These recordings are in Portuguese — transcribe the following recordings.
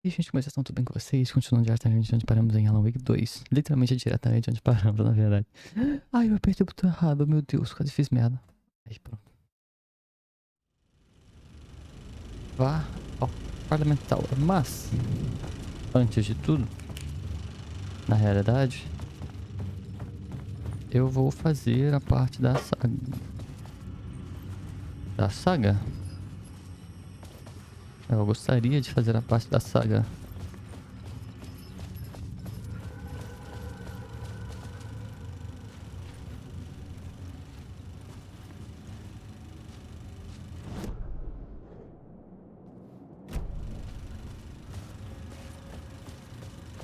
E gente, como vocês estão? Tudo bem com vocês? Continuando diretamente onde paramos em Alan Wake 2. Literalmente diretamente onde paramos, na verdade. Ai, eu apertei o botão errado, meu Deus, quase fiz merda. Aí, pronto. Vá ao parlamentar. Mas, antes de tudo, na realidade, eu vou fazer a parte da saga. Da saga? Eu gostaria de fazer a parte da saga.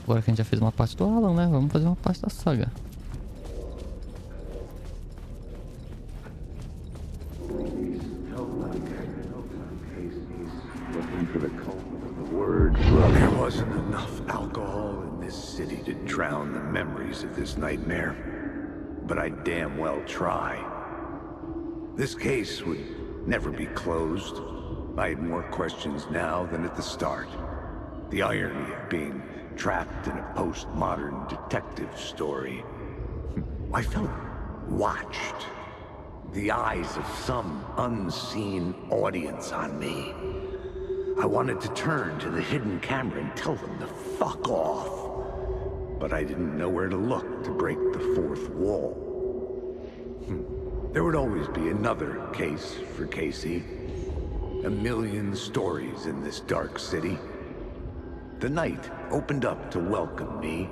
Agora que a gente já fez uma parte do Alan, né? Vamos fazer uma parte da saga. There wasn't enough alcohol in this city to drown the memories of this nightmare, but I'd damn well try. This case would never be closed. I had more questions now than at the start. The irony of being trapped in a postmodern detective story. I felt watched. The eyes of some unseen audience on me. I wanted to turn to the hidden camera and tell them to fuck off. But I didn't know where to look to break the fourth wall. There would always be another case for Casey. A million stories in this dark city. The night opened up to welcome me.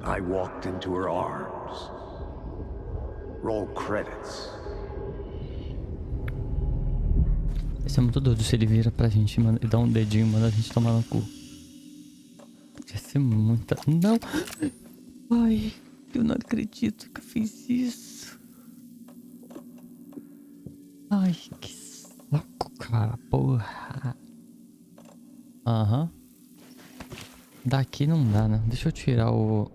I walked into her arms. Roll credits. Esse é muito doido se ele vira pra gente e dá um dedinho e manda a gente tomar no cu. Ia ser muita... Não! Ai, eu não acredito que eu fiz isso. Ai, que saco, cara. Porra. Aham. Daqui não dá, né? Deixa eu tirar o...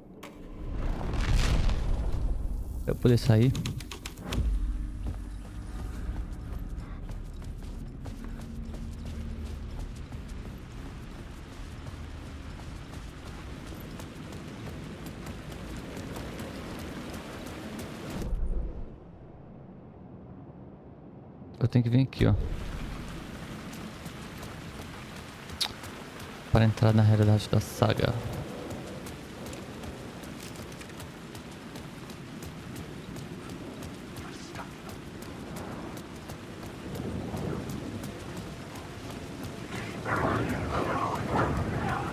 Pra eu poder sair. Eu tenho que vir aqui, ó. Para entrar na realidade da saga.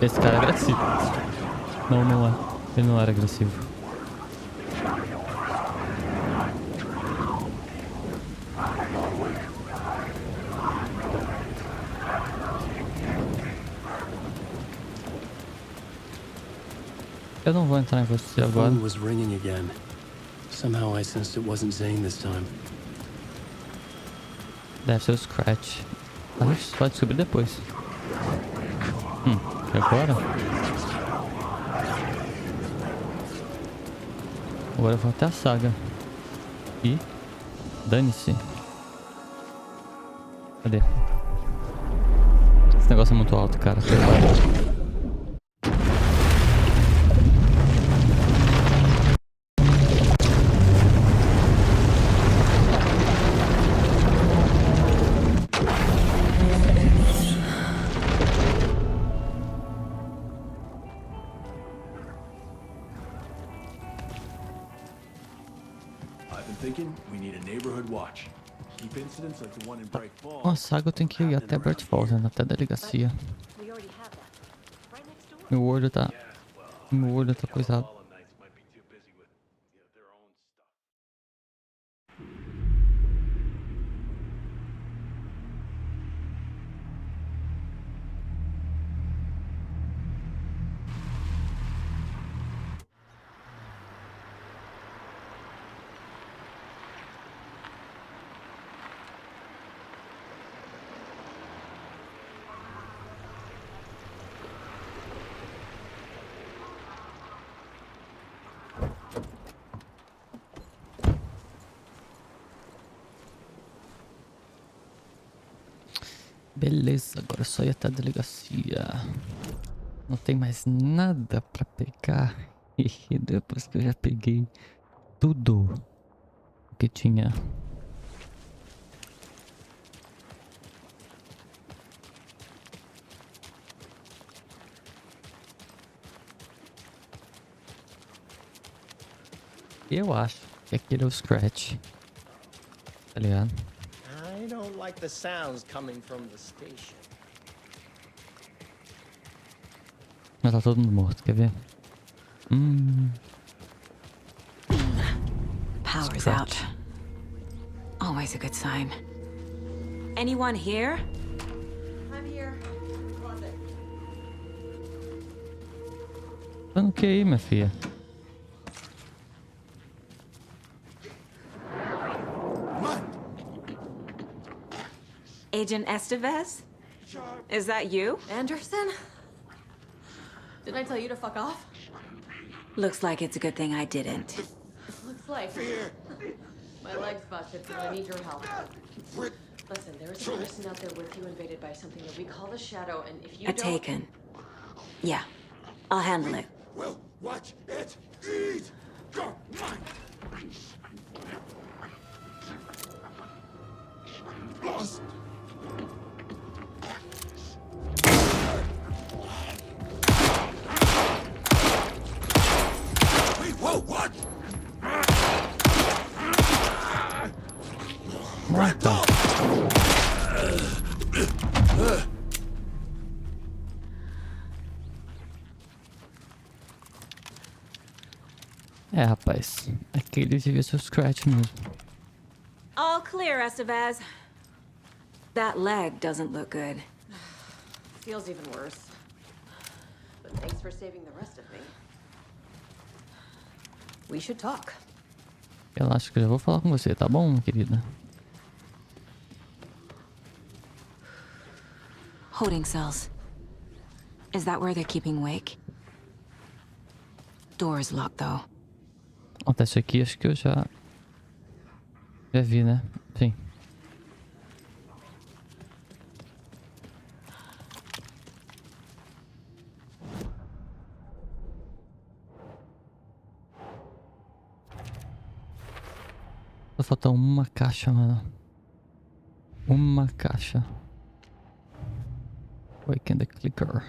Esse cara é agressivo. Não, não é. Ele não era agressivo. Eu não vou entrar em você agora. Was ringing again. Somehow I sensed it wasn't Zane this time. Deve ser o Scratch. A gente vai descobrir depois. E agora? Agora eu vou até a saga. E... dane-se. Cadê? Esse negócio é muito alto, cara. Uma saga eu tenho que ir até Bright Falls, né? Até a delegacia. Meu olho tá coisado. Beleza, agora é só ir até a delegacia. Não tem mais nada pra pegar. E depois que eu já peguei tudo que tinha. Eu acho que aquele é o Scratch. Tá ligado? I don't like the sounds coming from the station. Mas tá todo mundo morto, quer ver? Power's Scratch. out. Always a good sign. Anyone here? I'm here. Closet. Tá no que aí, minha filha? Agent Estevez? Is that you? Anderson? Didn't I tell you to fuck off? Looks like it's a good thing I didn't. Looks like. My leg's busted, so I need your help. Listen, there is a person out there with you invaded by something that we call the Shadow, and if you A don't... taken. Yeah, I'll handle it. Well, watch it eat. Go, mine. Lost. Wait, whoa, what? What the? É, rapaz. Aquele devia ser o Scratch mesmo. All clear, Estevez. That leg doesn't look good. Feels even worse. But thanks for saving the rest of me. We should talk. Relaxa que eu já vou falar com você, tá bom, querida? Holding cells. Is that where they're keeping Wake? Door's locked, though. Ó, tá, isso aqui acho que eu já vi, né? Sim. Só falta uma caixa, mano. Uma caixa. Wake in the clicker.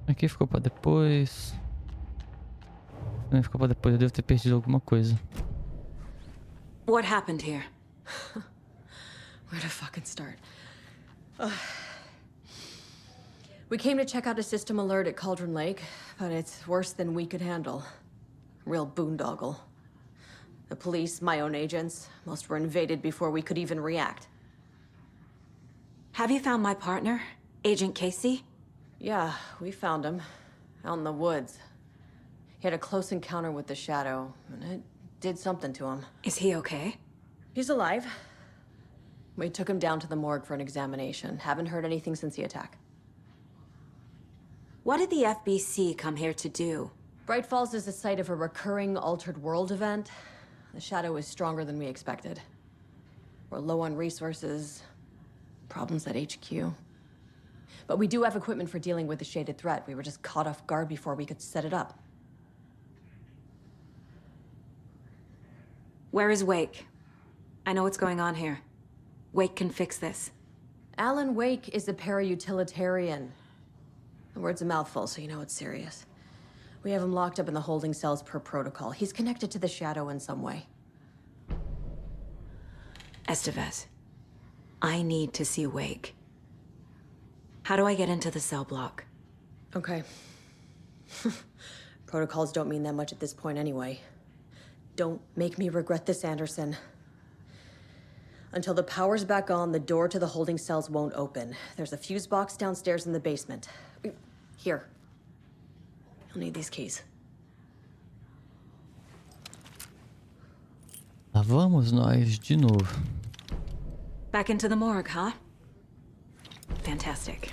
Aqui ficou pra depois. Também ficou pra depois. Eu devo ter perdido alguma coisa. What happened here? Where to fucking start? We came to check out a system alert at Cauldron Lake, but it's worse than we could handle. Real boondoggle. The police, my own agents, most were invaded before we could even react. Have you found my partner, Agent Casey? Yeah, we found him. Out in the woods. He had a close encounter with the Shadow, and it did something to him. Is he okay? He's alive. We took him down to the morgue for an examination. Haven't heard anything since the attack. What did the FBC come here to do? Bright Falls is the site of a recurring Altered World event. The Shadow is stronger than we expected. We're low on resources. Problems at HQ. But we do have equipment for dealing with the shaded threat. We were just caught off guard before we could set it up. Where is Wake? I know what's going on here. Wake can fix this. Alan Wake is a para-utilitarian. The word's a mouthful, so you know it's serious. We have him locked up in the holding cells per protocol. He's connected to the Shadow in some way. Estevez, I need to see Wake. How do I get into the cell block? Okay. Protocols don't mean that much at this point anyway. Don't make me regret this, Anderson. Until the power's back on, the door to the holding cells won't open. There's a fuse box downstairs in the basement. Here. You'll need these keys. Lá vamos nós de novo. Back into the morgue, huh? Fantastic.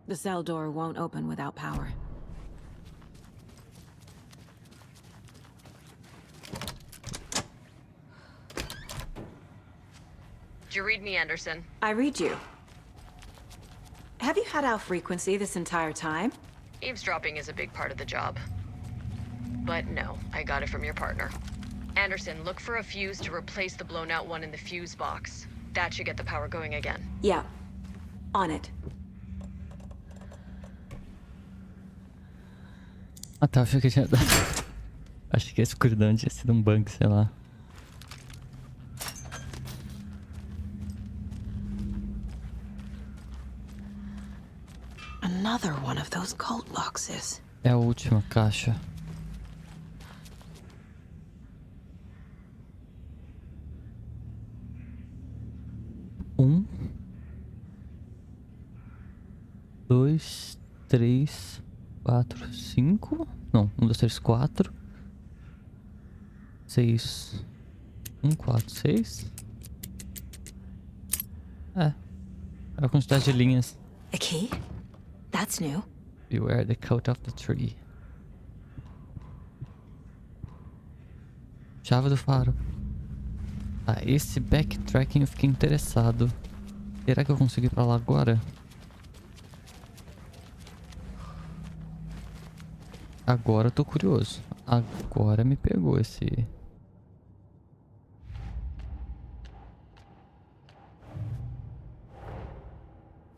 The cell door won't open without power. Did you read me, Anderson? I read you. Have you had our frequency this entire time? Eavesdropping is a big part of the job. But no, I got it from your partner. Anderson, look for a fuse to replace the blown out one in the fuse box. That should get the power going again. Yeah. On it. Ah tá, achei que tinha... Acho que a escuridão tinha sido bug, sei lá. Another one of those cult boxes. É a última caixa. Um, dois, três, quatro, cinco. Não, um, dois, três, quatro. Seis. Um, quatro, seis. É a quantidade de linhas. A key? That's new. Beware the coat of the tree. Chave do faro. Ah, esse backtracking eu fiquei interessado. Será que eu consigo ir pra lá agora? Agora eu tô curioso. Agora me pegou esse...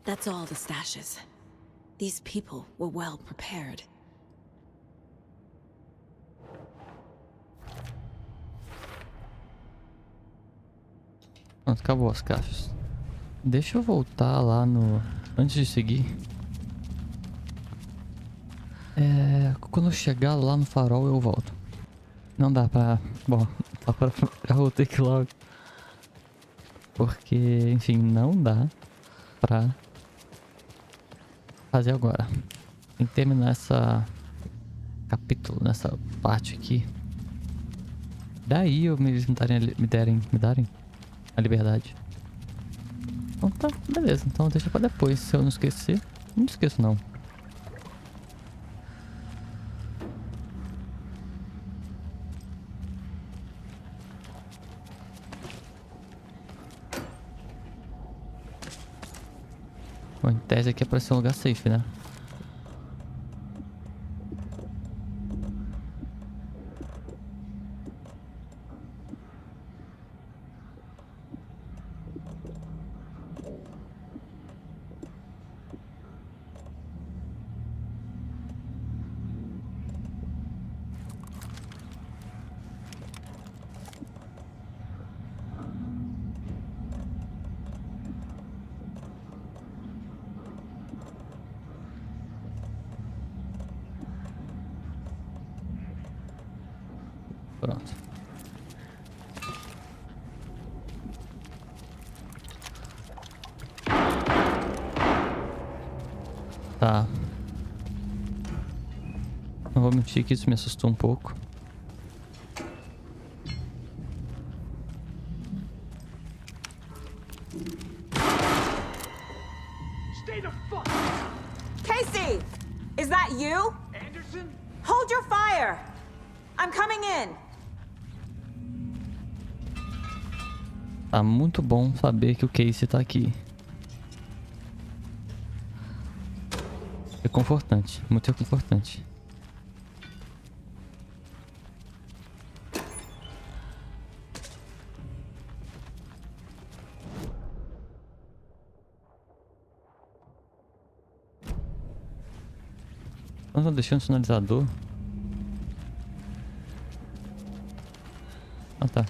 That's all the stashes. These people were well prepared. Pronto, acabou as caixas. Deixa eu voltar lá no... Antes de seguir. Quando eu chegar lá no farol eu volto. Não dá pra... Bom, já voltei aqui logo. Porque, enfim, não dá pra fazer agora. Tem que terminar essa capítulo, nessa parte aqui. Daí eles me darem a liberdade. Então tá, beleza. Então deixa pra depois. Se eu não esquecer, não esqueço não. Bom, em tese aqui é pra ser um lugar safe, né? Pronto. Tá. Não vou mentir que isso me assustou um pouco. Stay the fuck! Casey! Is that you? Anderson? Hold your fire! I'm coming in! Tá muito bom saber que o Casey tá aqui. Reconfortante, muito reconfortante. Eu tô deixando o sinalizador. Ah tá.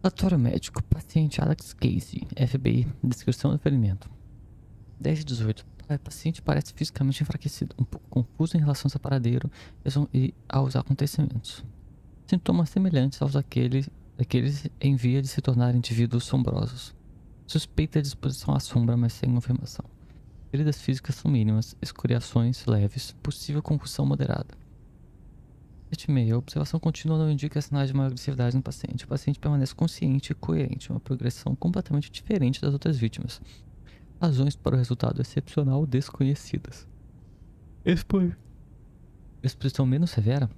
Relatório médico, paciente Alex Casey, FBI, descrição do ferimento. 10/18. O paciente parece fisicamente enfraquecido, um pouco confuso em relação ao seu paradeiro e aos acontecimentos. Sintomas semelhantes aos daqueles em via de se tornar indivíduos sombrosos. Suspeita de exposição à sombra, mas sem confirmação. Feridas físicas são mínimas, escoriações leves, possível concussão moderada. 7,5. A observação contínua não indica sinais de maior agressividade no paciente. O paciente permanece consciente e coerente, uma progressão completamente diferente das outras vítimas. Razões para o resultado excepcional desconhecidas. Exposição menos severa.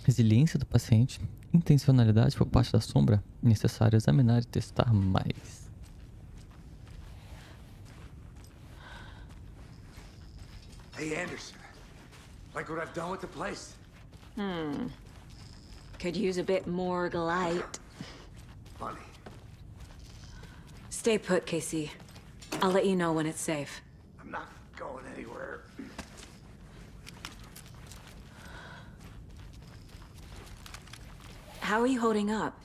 Resiliência do paciente. Intencionalidade por parte da sombra. Necessário examinar e testar mais. Hey, Anderson. Like what I've done with the place? Could use a bit more light. Funny. Stay put, Casey. I'll let you know when it's safe. I'm not going anywhere. How are you holding up?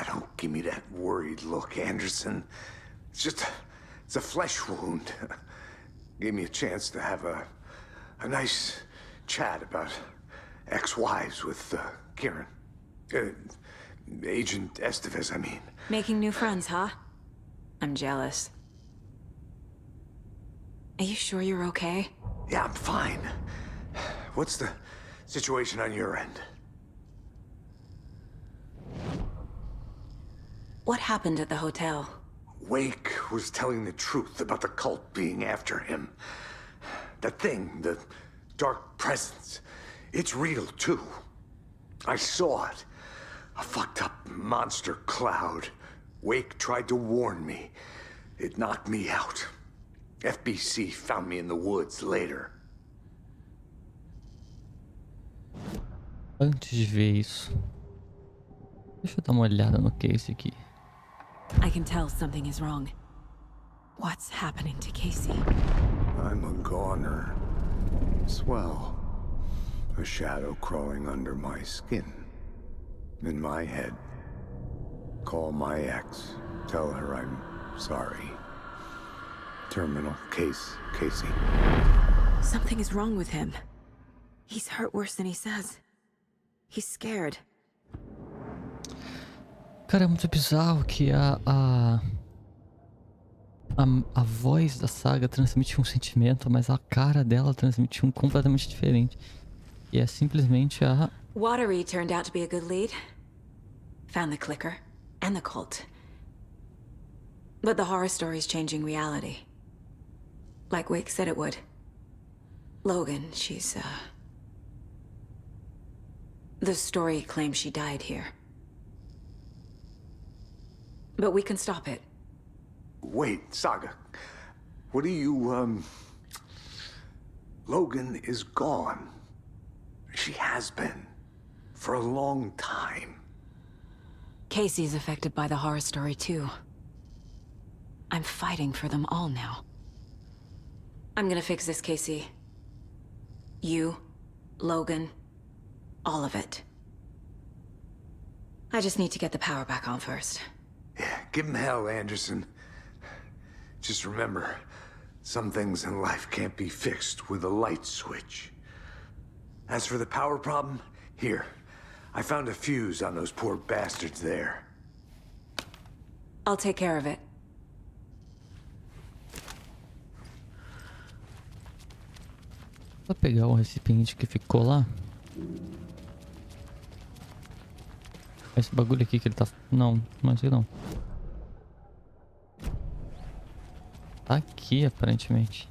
Don't give me that worried look, Anderson. It's a flesh wound. Gave me a chance to have a nice chat about ex-wives with Kieran. Agent Estevez, I mean. Making new friends, huh? I'm jealous. Are you sure you're okay? Yeah, I'm fine. What's the situation on your end? What happened at the hotel? Wake was telling the truth about the cult being after him. That thing, the dark presence, it's real too. I saw it. A fucked up monster cloud. Wake tried to warn me. It knocked me out. FBC found me in the woods later. Antes de ver isso, deixa eu dar uma olhada no case aqui. I can tell something is wrong. What's happening to Casey? I'm a goner. Swell. A shadow crawling under my skin. In my head. Call my ex. Tell her I'm sorry. Terminal case, Casey. Something is wrong with him. He's hurt worse than he says. He's scared. Cara, é muito bizarro que a voz da Saga transmite um sentimento, mas a cara dela transmite um completamente diferente. E é simplesmente a... Watery turned out to be a good lead. Found the clicker and the cult. But the horror story's changing reality. Like Wake said it would. Logan, she's, the story claims she died here. But we can stop it. Wait, Saga. What do you, Logan is gone. She has been. For a long time. Casey's affected by the horror story, too. I'm fighting for them all now. I'm gonna fix this, Casey. You, Logan, all of it. I just need to get the power back on first. Yeah, give him hell, Anderson. Just remember, some things in life can't be fixed with a light switch. As for the power problem, here. I found a fuse on those poor bastards there. I'll take care of it. Vou pegar o recipiente que ficou lá. Esse bagulho aqui que ele tá... Não, não sei não. Tá aqui, aparentemente.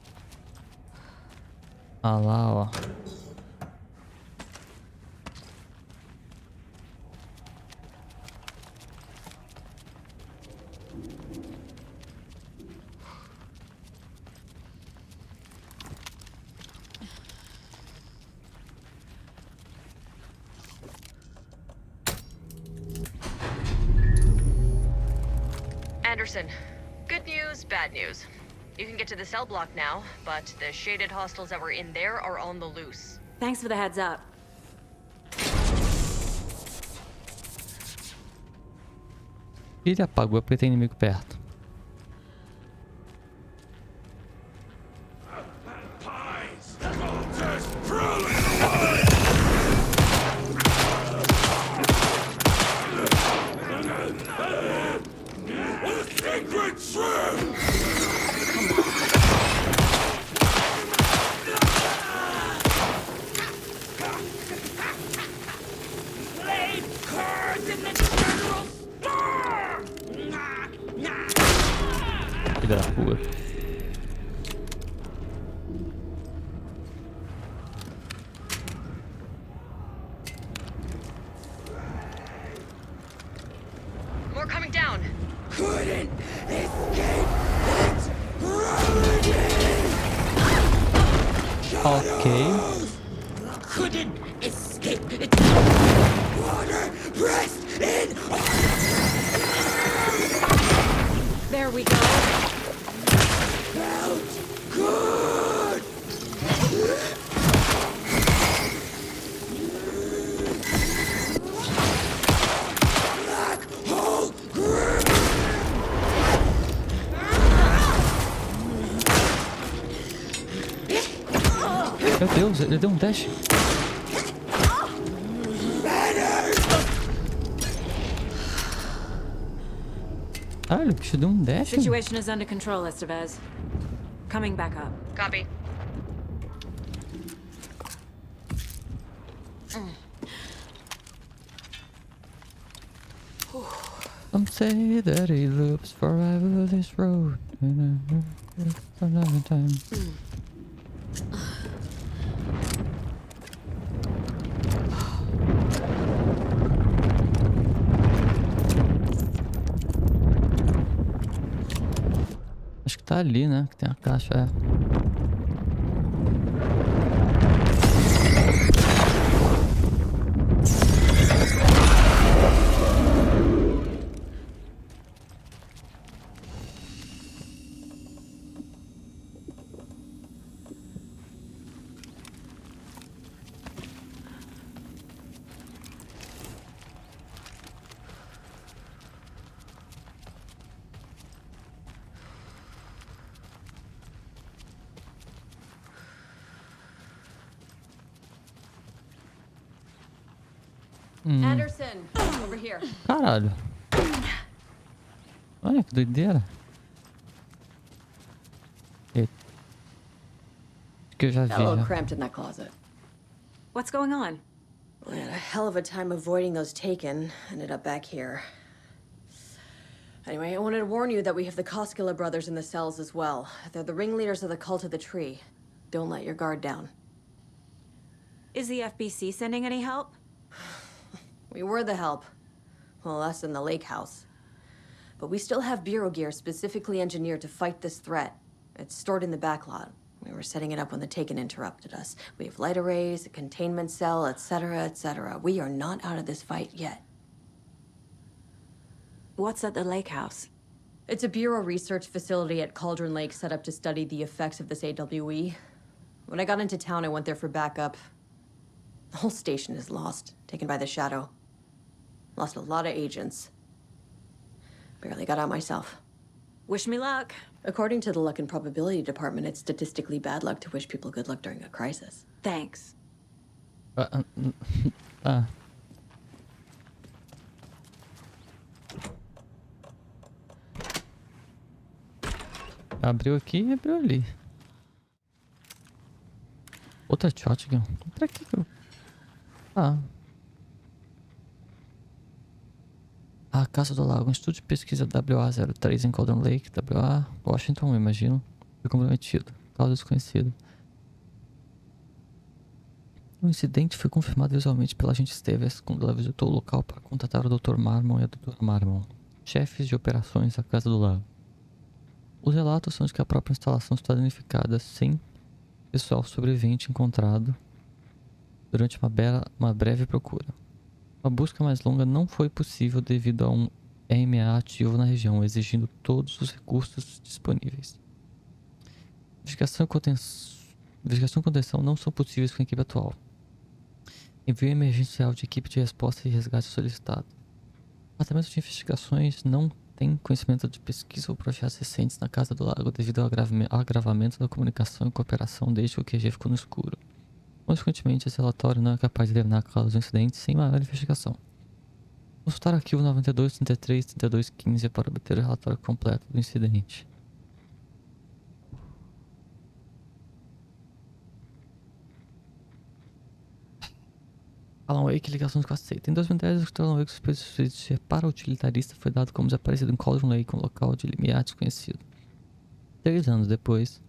Ah lá, ó. Anderson, good news, bad news. You can get to the cell block now, but the shaded hostiles that were in there are on the loose. Thanks for the heads up. Ele apagou porque tem inimigo perto. Secret! Filha da rua. More coming down. Couldn't escape its gravity. Ok. Couldn't escape its water pressed in. There we go. Felt good. Black hole grip. Meu Deus, ele deu um dash. Ah, ele bicho deu um dash. Situation is under control, Estevez. Coming back up. Copy. Some say that he loops forever this road. For another time. Acho que tá ali, né? Que tem a caixa, é. Anderson, over here. Caralho. Olha que doideira. Eita. Acho que eu já vi. Got a little Já. cramped in that closet. What's going on? We had a hell of a time avoiding those taken. Ended up back here. Anyway, I wanted to warn you that we have the Koskela brothers in the cells as well. They're the ringleaders of the cult of the tree. Don't let your guard down. Is the FBC sending any help? We were the help. Well, us in the lake house. But we still have bureau gear specifically engineered to fight this threat. It's stored in the backlot. We were setting it up when the Taken interrupted us. We have light arrays, a containment cell, etc., etc. We are not out of this fight yet. What's at the lake house? It's a bureau research facility at Cauldron Lake set up to study the effects of this AWE. When I got into town, I went there for backup. The whole station is lost, taken by the Shadow. Lost a lot of agents. Barely got out myself. Wish me luck. According to the Luck and Probability Department, it's statistically bad luck to wish people good luck during a crisis. Thanks. Ah. Abriu aqui e abriu ali. Outra shotgun. Pra que eu... Ah. A Casa do Lago, um estudo de pesquisa WA03 em Cauldron Lake, WA, Washington, eu imagino, foi comprometido. Causa desconhecida. O incidente foi confirmado visualmente pela agente Stevens quando ela visitou o local para contatar o Dr. Marmon e a Dra. Marmon, chefes de operações da Casa do Lago. Os relatos são de que a própria instalação está danificada, sem pessoal sobrevivente encontrado durante uma breve procura. A busca mais longa não foi possível devido a um RMA ativo na região, exigindo todos os recursos disponíveis. Investigação e contenção não são possíveis com a equipe atual. Envio emergencial de equipe de resposta e resgate solicitado. O Departamento de Investigações não tem conhecimento de pesquisa ou projetos recentes na Casa do Lago devido ao agravamento da comunicação e cooperação desde que o QG ficou no escuro. Consequentemente, esse relatório não é capaz de determinar a causa do incidente sem maior investigação. Consultar o arquivo 92, 33 e 32, 15 para obter o relatório completo do incidente. Alan Wake, ligações com a seita. Em 2010, o Alan Wake, suspeito de ser para-utilitarista, foi dado como desaparecido em Cauldron Lake, um local de limiar desconhecido. 3 anos depois,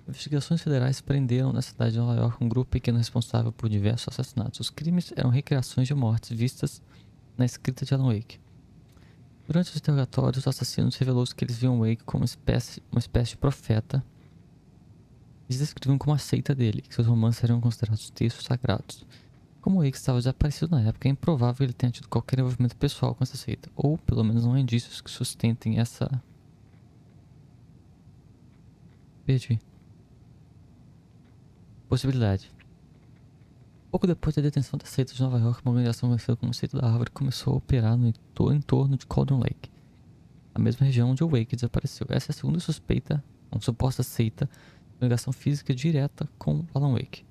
investigações federais prenderam na cidade de Nova York um grupo pequeno responsável por diversos assassinatos. Os crimes eram recriações de mortes vistas na escrita de Alan Wake. Durante os interrogatórios, os assassinos revelou-se que eles viam Wake como uma espécie de profeta. Eles descreviam como a seita dele, que seus romances eram considerados textos sagrados. Como Wake estava desaparecido na época, é improvável que ele tenha tido qualquer envolvimento pessoal com essa seita, ou pelo menos não há indícios que sustentem essa... Perdi. Possibilidade. Pouco depois da detenção da seita de Nova York, uma organização conhecida como Seita da Árvore começou a operar no entorno de Cauldron Lake, a mesma região onde o Wake desapareceu. Essa é a segunda suspeita, uma suposta seita, de ligação física direta com Alan Wake.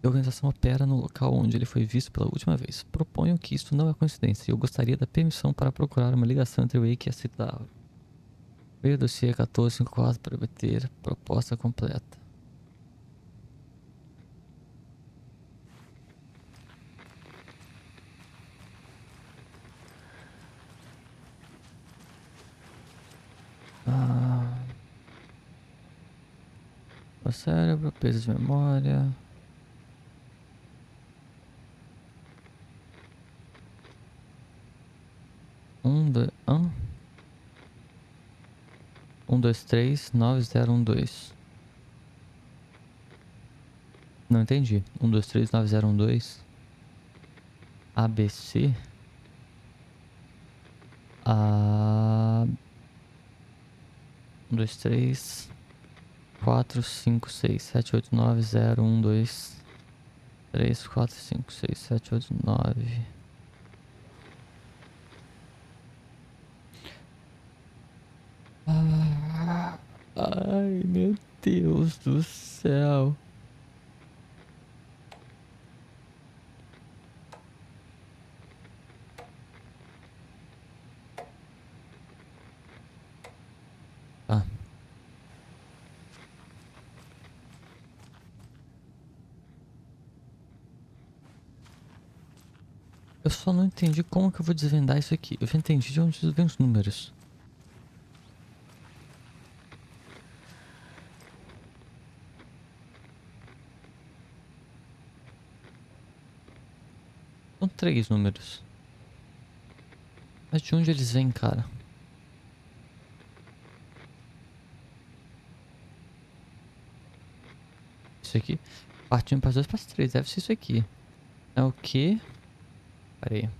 A organização opera no local onde ele foi visto pela última vez. Proponho que isso não é coincidência e eu gostaria da permissão para procurar uma ligação entre o Wake e a Seita da Árvore. Veja o dossiê 1454 para obter proposta completa. O cérebro, peso de memória. Um, dois, três, 9012. Não entendi. 1239012. ABC. A 1 2 3 4 5 6 7 8 9 0 1 2 3 4 5 6 7 8 9. Ai, meu Deus do céu. Ah. Eu só não entendi como que eu vou desvendar isso aqui. Eu já entendi de onde vem os números. São 3 números. Mas de onde eles vêm, cara? Isso aqui. Parte 1, parte 2, parte 3. Deve ser isso aqui. É o quê? Pera aí.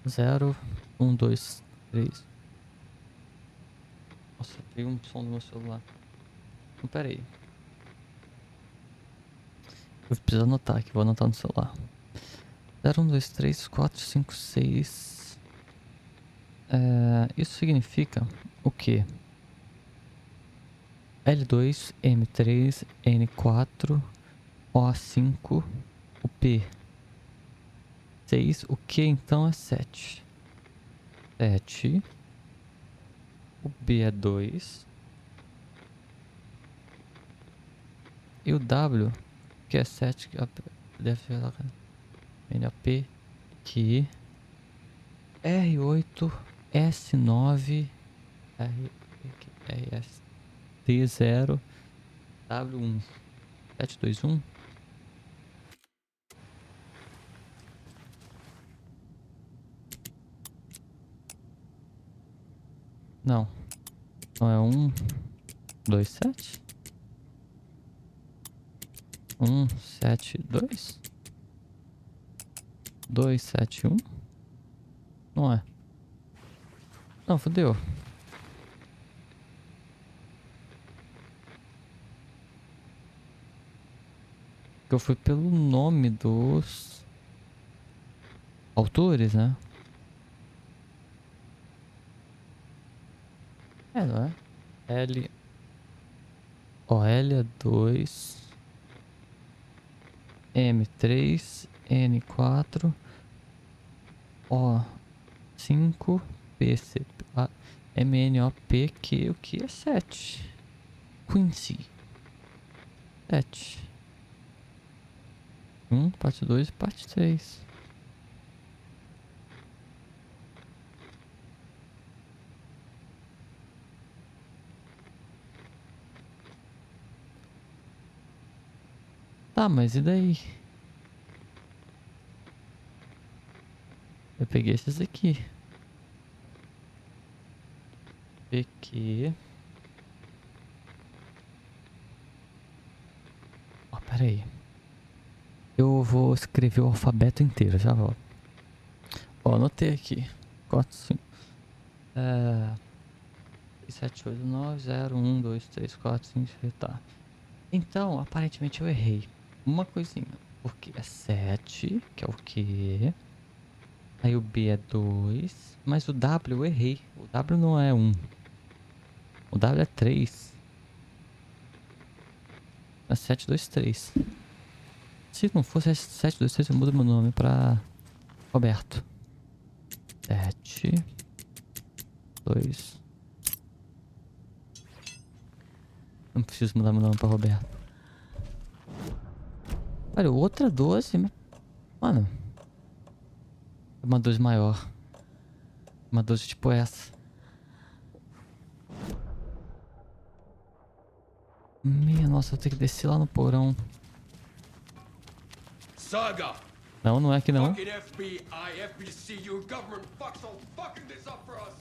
0, 1, 2, 3. Nossa, veio um som do meu celular. Então, pera aí. Eu preciso anotar aqui. Vou anotar no celular. 0, 1, 2, 3, 4, 5, 6. Isso significa o quê? L2, M3, N4, O5, o P. 6, o Q então é 7. 7. O B é 2. E o W, que é 7, deve ser lá. NAP, Q. R8, S9, RS, D0, W1. 721. Não. Não é 1, 2, 7? 1, 7, 2? 2, 7, 1? Não é. Não, fodeu. Eu fui pelo nome dos autores, né? Não é? L. O L é 2. M3. N4. O5. PC. MNOP. Q. O que é 7? Quincy. 7. 1, parte 2 e parte 3. Tá, mas e daí? Eu peguei esses aqui. Aqui. Ó, pera aí. Eu vou escrever o alfabeto inteiro, já volto. Ó, anotei aqui. 4, 5. 7, 8, 9, 0, 1, 2, 3, 4, 5, 6, tá. Então, aparentemente eu errei uma coisinha. Porque é 7, que é o quê? Aí o B é 2. Mas o W eu errei. O W não é 1. O W é 3. É 7, 2, 3. Se não fosse 7, 2, 3, eu mudo meu nome pra Roberto. 7, 2. Não preciso mudar meu nome pra Roberto. Olha, outra 12. Mano. É uma 12 maior. Uma 12 tipo essa. Minha nossa, eu tenho que descer lá no porão. Saga! Não, não é que não. Fucking FBI, FBC, your government fucks all fucking this up for us!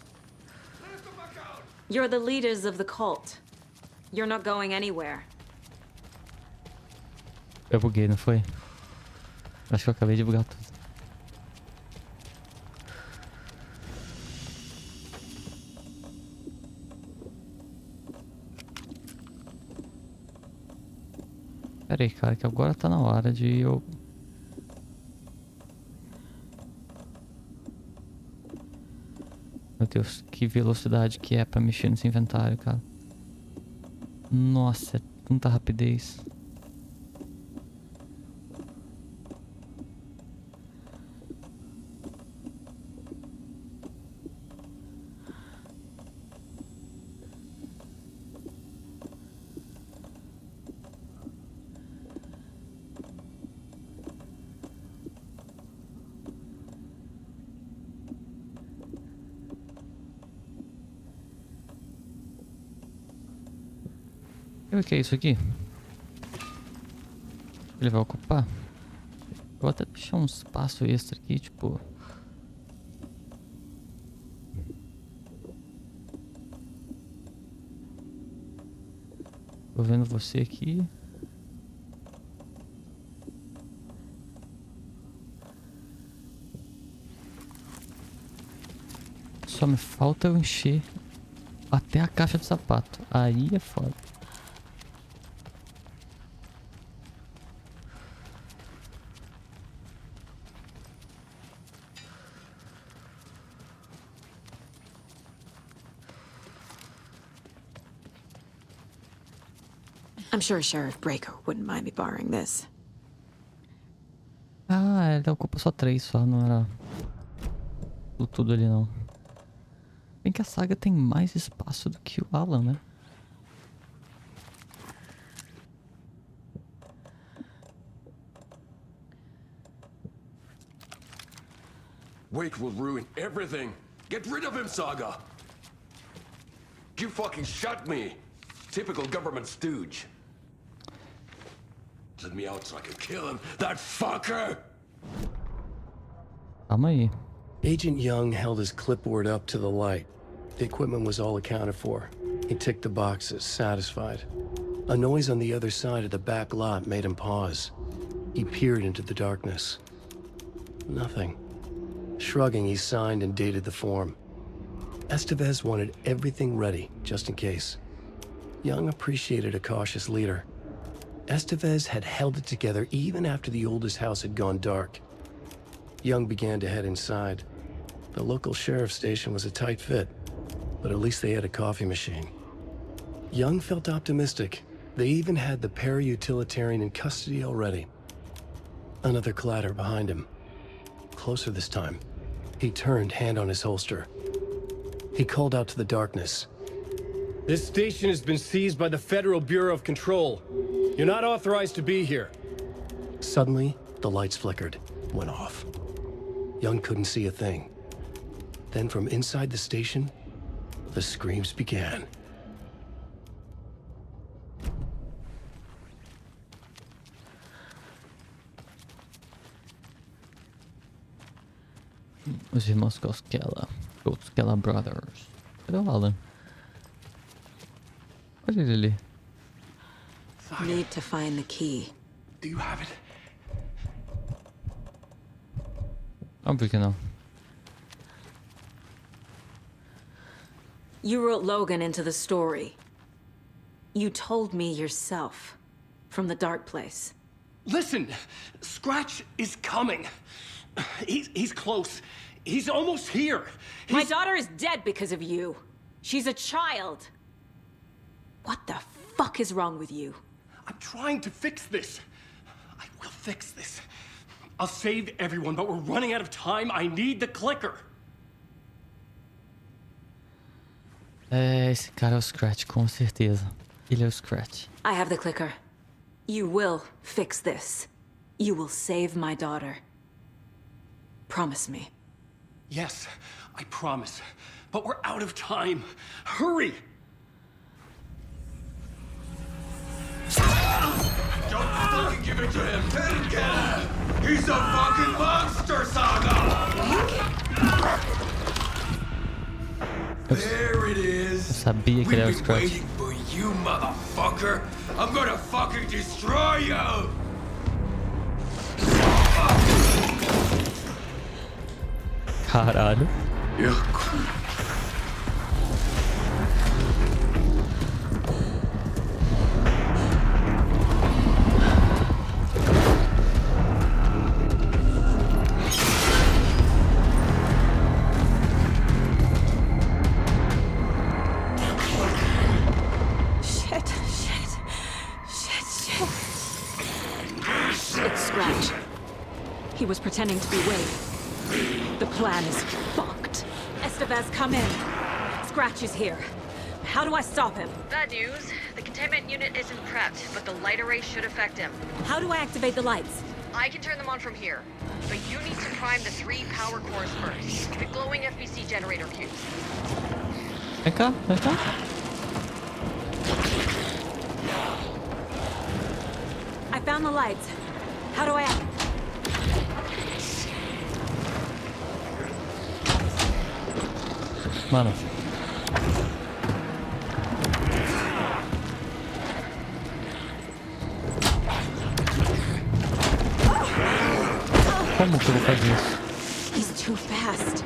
Let us come back out! You're the leaders of the cult. You're not going anywhere. Eu buguei, não foi? Acho que eu acabei de bugar tudo. Pera aí, cara, que agora tá na hora de eu... Meu Deus, que velocidade que é pra mexer nesse inventário, cara. Nossa, é tanta rapidez. O que é isso aqui? Ele vai ocupar? Eu vou até deixar um espaço extra aqui, tipo... Tô vendo você aqui. Só me falta eu encher até a caixa de sapato. Aí é foda. I'm sure Sheriff Breaker wouldn't mind me borrowing this. Ah, ele ocupa só 3 só, não era tudo ali não. Bem que a saga tem mais espaço do que o Alan, né? Wake will ruin everything! Get rid of him, Saga! You fucking shot me! Typical government stooge. Let me out so I can kill him, that fucker! Calma aí. Agent Young held his clipboard up to the light. The equipment was all accounted for. He ticked the boxes, satisfied. A noise on the other side of the back lot made him pause. He peered into the darkness. Nothing. Shrugging, he signed and dated the form. Estevez wanted everything ready, just in case. Young appreciated a cautious leader. Estevez had held it together even after the oldest house had gone dark. Young began to head inside. The local sheriff's station was a tight fit, but at least they had a coffee machine. Young felt optimistic. They even had the para-utilitarian in custody already. Another clatter behind him. Closer this time. He turned, hand on his holster. He called out to the darkness. This station has been seized by the Federal Bureau of Control. You're not authorized to be here. Suddenly, the lights flickered, went off. Young couldn't see a thing. Then from inside the station, the screams began. Os irmãos Koskela. Koskela Brothers. Cadê o Alan? Olha ele ali. Need to find the key. Do you have it? Óbvio que não. You wrote Logan into the story. You told me yourself. From the dark place. Listen, Scratch is coming. He's close. He's almost here. My daughter is dead because of you. She's a child. What the fuck is wrong with you? I'm trying to fix this. I will fix this. I'll save everyone, but we're running out of time. I need the clicker. É, esse cara é o Scratch, com certeza. Ele é o Scratch. I have the clicker. You will fix this. You will save my daughter. Promise me. Yes, I promise. But we're out of time. Hurry! Don't fucking give it to him! Didn't get him! He's a fucking monster, Saga! There it is. Eu sabia que ele era o We've been Scratch. waiting for you, motherfucker! I'm gonna fucking destroy you! Caralho. It's Scratch. He was pretending to be Wade. The plan is fucked. Estevez, come in. Scratch is here. How do I stop him? Bad news. The containment unit isn't prepped, but the light array should affect him. How do I activate the lights? I can turn them on from here, but you need to prime the 3 power cores first. The glowing FBC generator cubes. Vem cá, vem cá. I found the lights. How do I act? Mano. Como que eu vou fazer isso? He's too fast.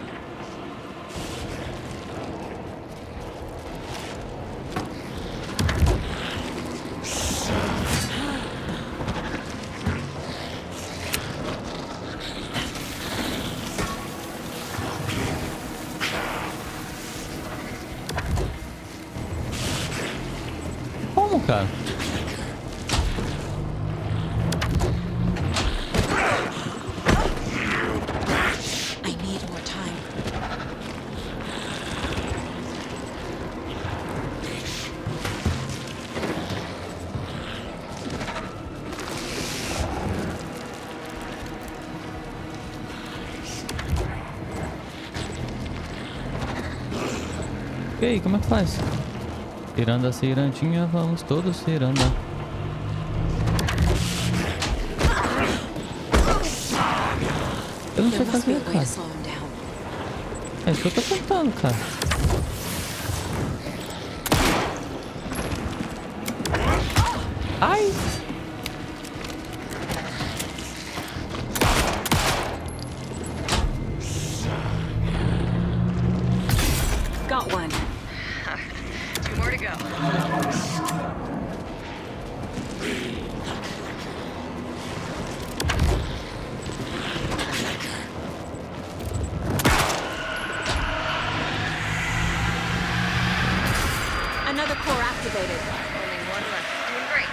Como, cara? I need more time. E aí, como é que faz? Ciranda, cirandinha, vamos todos ciranda. Eu não sei There must be fazer, a way to cara. slow him down. É isso que eu tô tentando, cara. Ai! Got one. 2 more to go. Another core activated. Only 1 left. Doing great.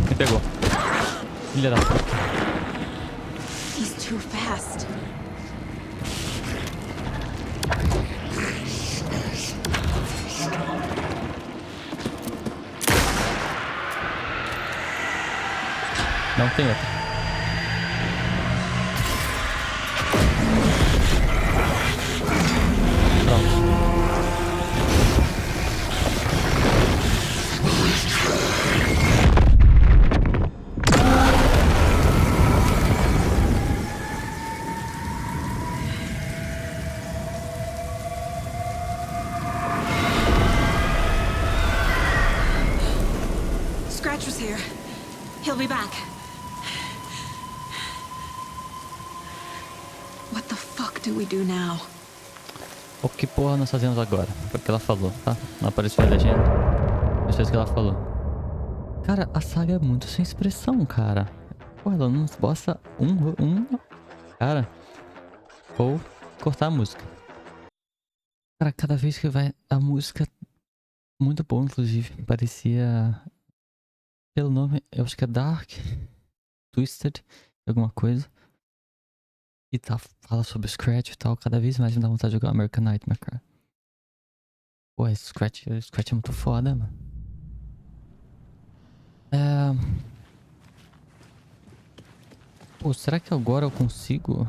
Me pegou. Filha da puta. He's too fast. Não tem outra. They'll be back. What the fuck do we do now? O que porra nós fazemos agora? Foi o que ela falou, tá? Não apareceu a legenda. Isso é o que ela falou. Cara, a saga é muito sem expressão, cara. Pô, ela não esboça Cara, vou cortar a música. Cara, cada vez que vai... A música... Muito boa, inclusive. Parecia... Pelo nome, eu acho que é Dark... Twisted... Alguma coisa. E tá, fala sobre o Scratch e tal. Cada vez mais me dá vontade de jogar American Nightmare, cara. Pô, esse Scratch é muito foda, mano. Pô, será que agora eu consigo?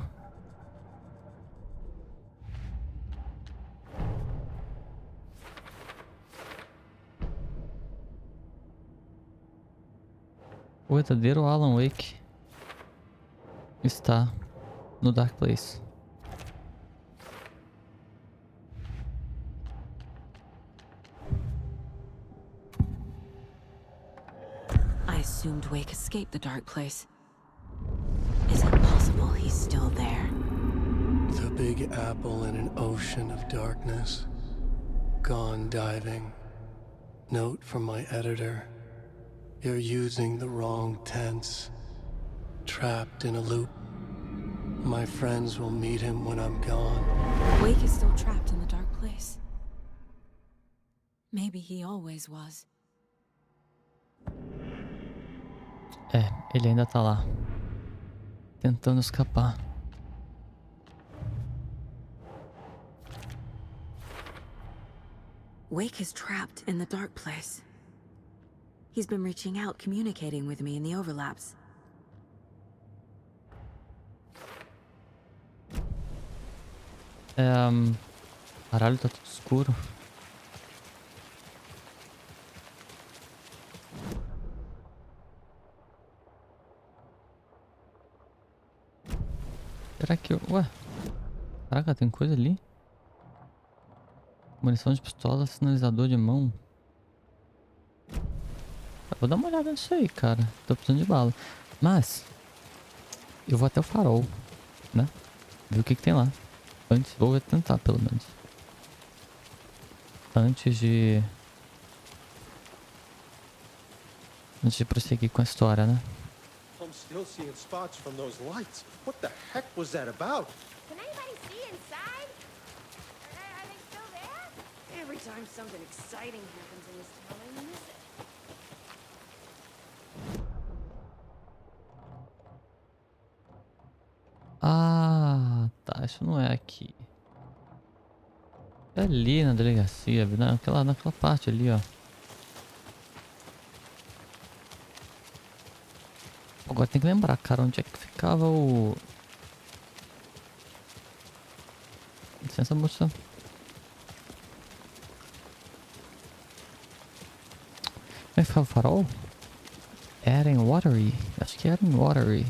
O verdadeiro Alan Wake está no Dark Place. I assumed Wake escaped the dark place. Is it possible he's still there? The Big Apple in an ocean of darkness. Gone diving. Note from my editor. You're using the wrong tense. Trapped in a loop. My friends will meet him when I'm gone. Wake is still trapped in the dark place. Maybe he always was. É, ele ainda tá lá. Tentando escapar. Wake is trapped in the dark place. He's been reaching out, communicating with me in the overlaps. Caralho, tá tudo escuro. Será que eu... Ué? Caraca, tem coisa ali? Munição de pistola, sinalizador de mão. Eu vou dar uma olhada nisso aí, cara. Tô precisando de bala. Mas... eu vou até o farol, né? Ver o que tem lá. Antes, vou tentar pelo menos. Antes de prosseguir com a história, né? I'm still seeing spots from those lights. What the heck was that about? Can anybody see inside? Are they still there? Every time something exciting happens in this town, I miss it. Ah, tá. Isso não é aqui. É ali na delegacia, naquela parte ali, ó. Agora tem que lembrar, cara, onde é que ficava o... Licença, moça. Onde é que ficava o farol? Era em Watery. Acho que era em Watery.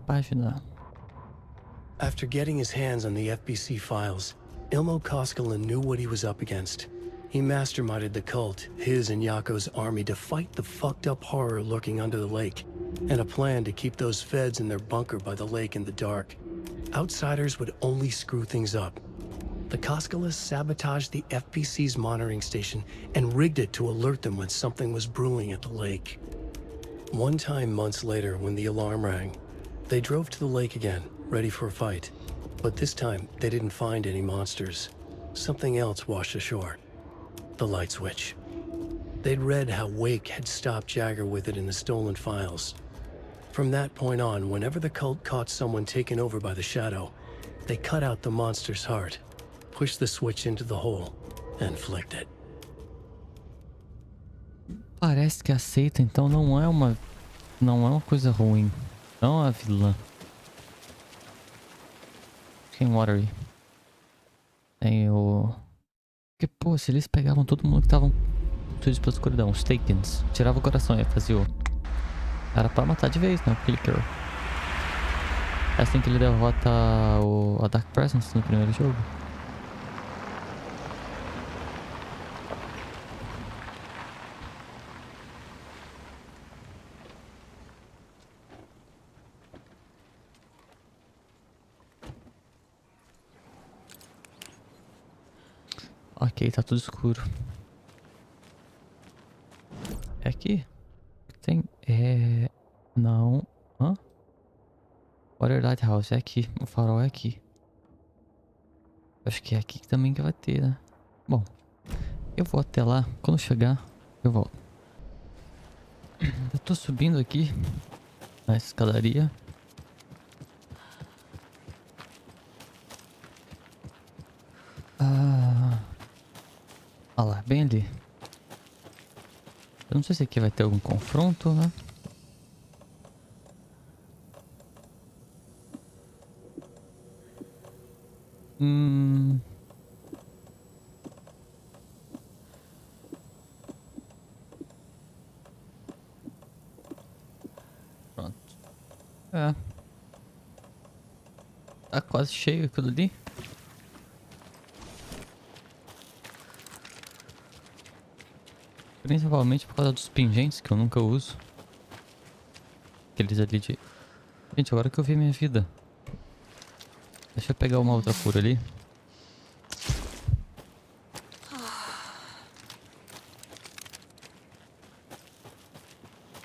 Página. After getting his hands on the FBC files, Ilmo Koskinen knew what he was up against. He masterminded the cult, his and Yako's army, to fight the fucked up horror lurking under the lake, and a plan to keep those feds in their bunker by the lake in the dark. Outsiders would only screw things up. The Koskilas sabotaged the FBC's monitoring station and rigged it to alert them when something was brewing at the lake. One time months later, when the alarm rang, they drove to the lake again, ready for a fight. But this time, they didn't find any monsters. Something else washed ashore. The light switch. They'd read how Wake had stopped Jagger with it in the stolen files. From that point on, whenever the cult caught someone taken over by the Shadow, they cut out the monster's heart, pushed the switch into the hole, and flicked it. Parece que aceita, então não é uma coisa ruim. Não é a vilã. Tem Watery. Tem o... Porque, pô, se eles pegavam todo mundo que estavam tudo pela escuridão, os Takens, tirava o coração e fazia o... Era pra matar de vez, né? O Clicker. É assim que ele derrota a Dark Presence no primeiro jogo. Ok, tá tudo escuro. É aqui? Tem... Não... Hã? Water Lighthouse é aqui. O farol é aqui. Acho que é aqui também que vai ter, né? Bom, eu vou até lá. Quando chegar, eu volto. Eu tô subindo aqui na escadaria. Olha lá, bem ali. Eu não sei se aqui vai ter algum confronto, né? Pronto. É. Tá quase cheio aquilo ali. Principalmente por causa dos pingentes que eu nunca uso. Aqueles ali de... Gente, agora que eu vi minha vida. Deixa eu pegar uma outra cura ali.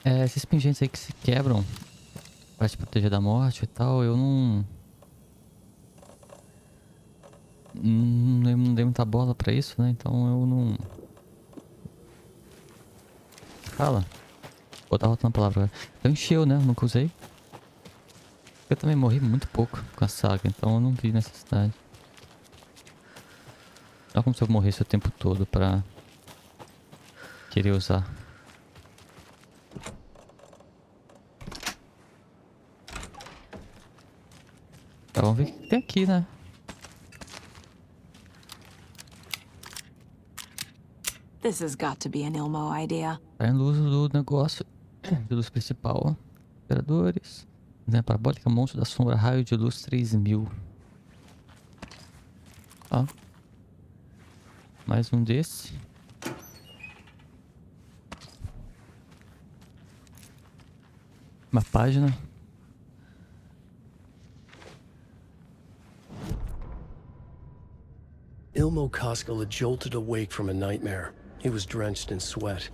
Esses pingentes aí que se quebram pra te proteger da morte e tal, eu não dei muita bola pra isso, né? Então eu não... Fala. Pô, tá faltando a palavra agora. Então encheu, né? Eu nunca usei. Eu também morri muito pouco com a saga, então eu não vi necessidade. Não é como se eu morresse o tempo todo pra querer usar. Tá, vamos ver o que tem aqui, né? This has got to be an Ilmo idea. Tá em luz do negócio de luz principal. Operadores. Né, parabólica, monstro da sombra, raio de luz 3000. Ó. Mais um desse. Uma página. Ilmo Koskela had jolted awake from a nightmare. He was drenched in sweat.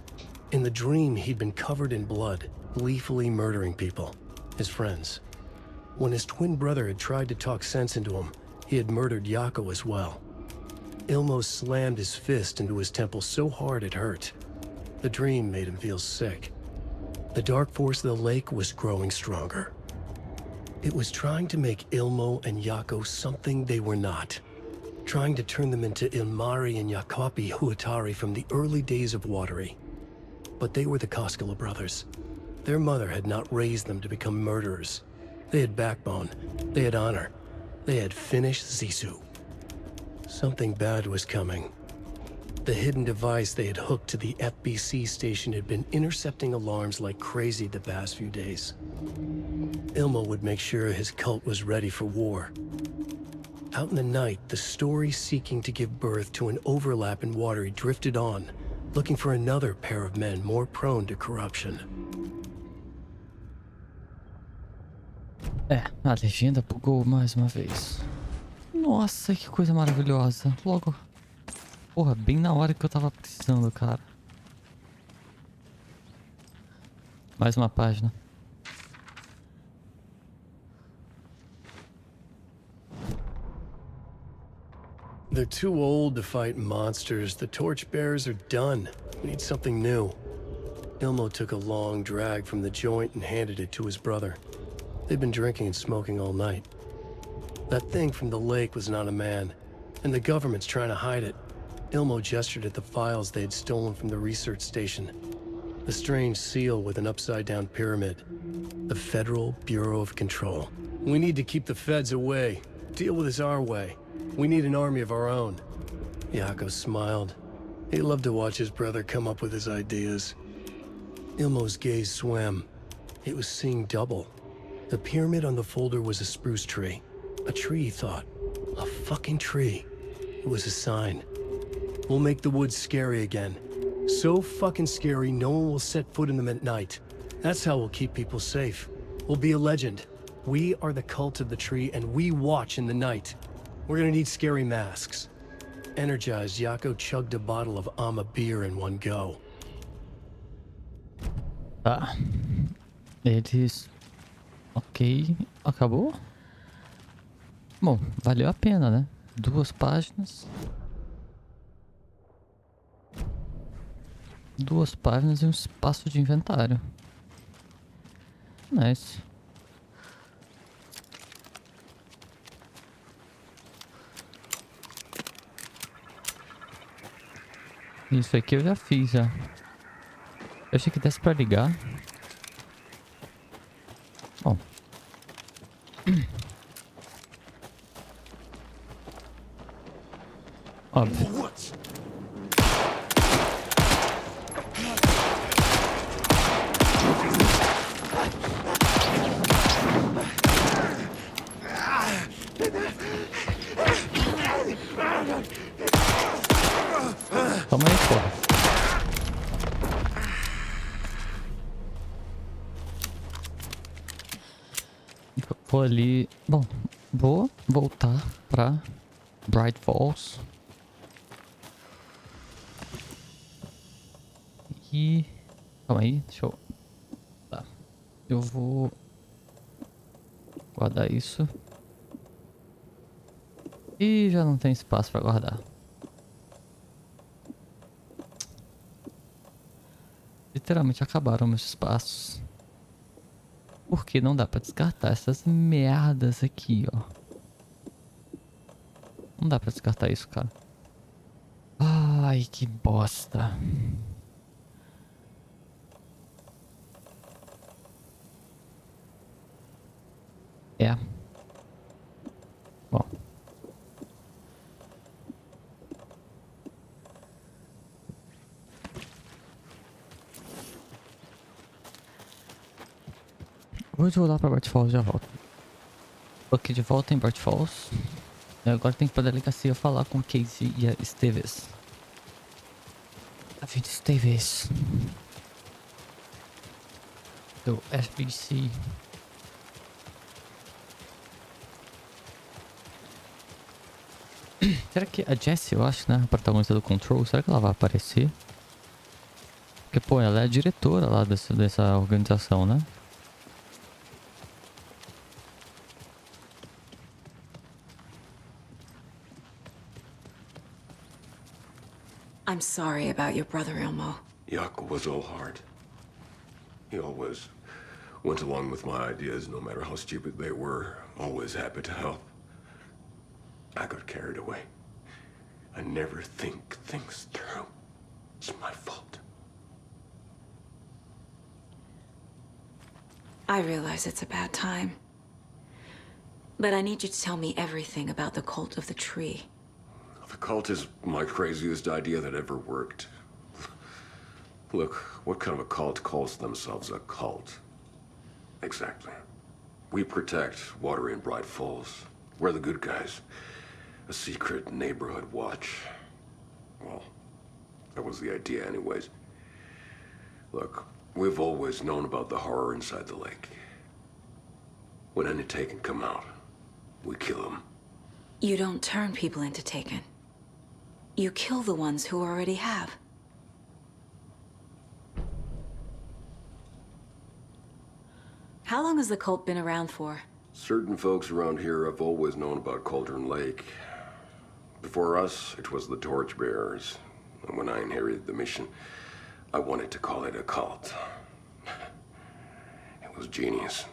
In the dream, he'd been covered in blood, gleefully murdering people, his friends. When his twin brother had tried to talk sense into him, he had murdered Yako as well. Ilmo slammed his fist into his temple so hard it hurt. The dream made him feel sick. The dark force of the lake was growing stronger. It was trying to make Ilmo and Yako something they were not. Trying to turn them into Ilmari and Yakopi Huatari from the early days of Watery. But they were the Koskela brothers. Their mother had not raised them to become murderers. They had backbone, they had honor, they had finished Zissou. Something bad was coming. The hidden device they had hooked to the FBC station had been intercepting alarms like crazy the past few days. Ilmo would make sure his cult was ready for war. Out in the night, the story seeking to give birth to an overlap in Watery drifted on, looking for another pair of men more prone to corruption. A legenda bugou mais uma vez. Nossa, que coisa maravilhosa. Logo... Porra, bem na hora que eu tava precisando, cara. Mais uma página. They're too old to fight monsters. The torchbearers are done. We need something new. Ilmo took a long drag from the joint and handed it to his brother. They'd been drinking and smoking all night. That thing from the lake was not a man, and the government's trying to hide it. Ilmo gestured at the files they had stolen from the research station. The strange seal with an upside-down pyramid. The Federal Bureau of Control. We need to keep the feds away. Deal with this our way. We need an army of our own. Yako smiled. He loved to watch his brother come up with his ideas. Ilmo's gaze swam. It was seeing double. The pyramid on the folder was a spruce tree. A tree, he thought. A fucking tree. It was a sign. We'll make the woods scary again. So fucking scary, no one will set foot in them at night. That's how we'll keep people safe. We'll be a legend. We are the cult of the tree, and we watch in the night. We're gonna need scary masks. Energized, Yako chugged a bottle of Ama beer in one go. Tá. Eles... Ok. Acabou? Bom, valeu a pena, né? 2 páginas. 2 páginas e um espaço de inventário. Nice. Isso aqui eu já fiz, já. Eu achei que desse pra ligar. Bom. Óbvio. Toma aí, porra. Vou ali... Bom, vou voltar pra Bright Falls. E... Calma aí, deixa eu... Tá. Eu vou... guardar isso. E já não tem espaço pra guardar. Literalmente acabaram meus espaços. Porque não dá pra descartar essas merdas aqui, ó. Não dá pra descartar isso, cara. Ai, que bosta. É. Bom. Vou voltar pra Bright Falls e já volto. Tô aqui de volta em Bright Falls. E agora tem que ir pra delegacia falar com Casey e a Esteves. A vida Esteves. Do FBC. Será que a Jessie, eu acho, né? A protagonista do Control, será que ela vai aparecer? Porque, pô, ela é a diretora lá dessa organização, né? I'm sorry about your brother, Ilmo. Yako was all heart. He always went along with my ideas, no matter how stupid they were. Always happy to help. I got carried away. I never think things through. It's my fault. I realize it's a bad time. But I need you to tell me everything about the cult of the tree. The cult is my craziest idea that ever worked. Look, what kind of a cult calls themselves a cult? Exactly. We protect water in Bright Falls. We're the good guys. A secret neighborhood watch. Well, that was the idea anyways. Look, we've always known about the horror inside the lake. When any Taken come out, we kill them. You don't turn people into Taken. You kill the ones who already have. How long has the cult been around for? Certain folks around here have always known about Cauldron Lake. Before us, it was the Torchbearers. And when I inherited the mission, I wanted to call it a cult. It was genius.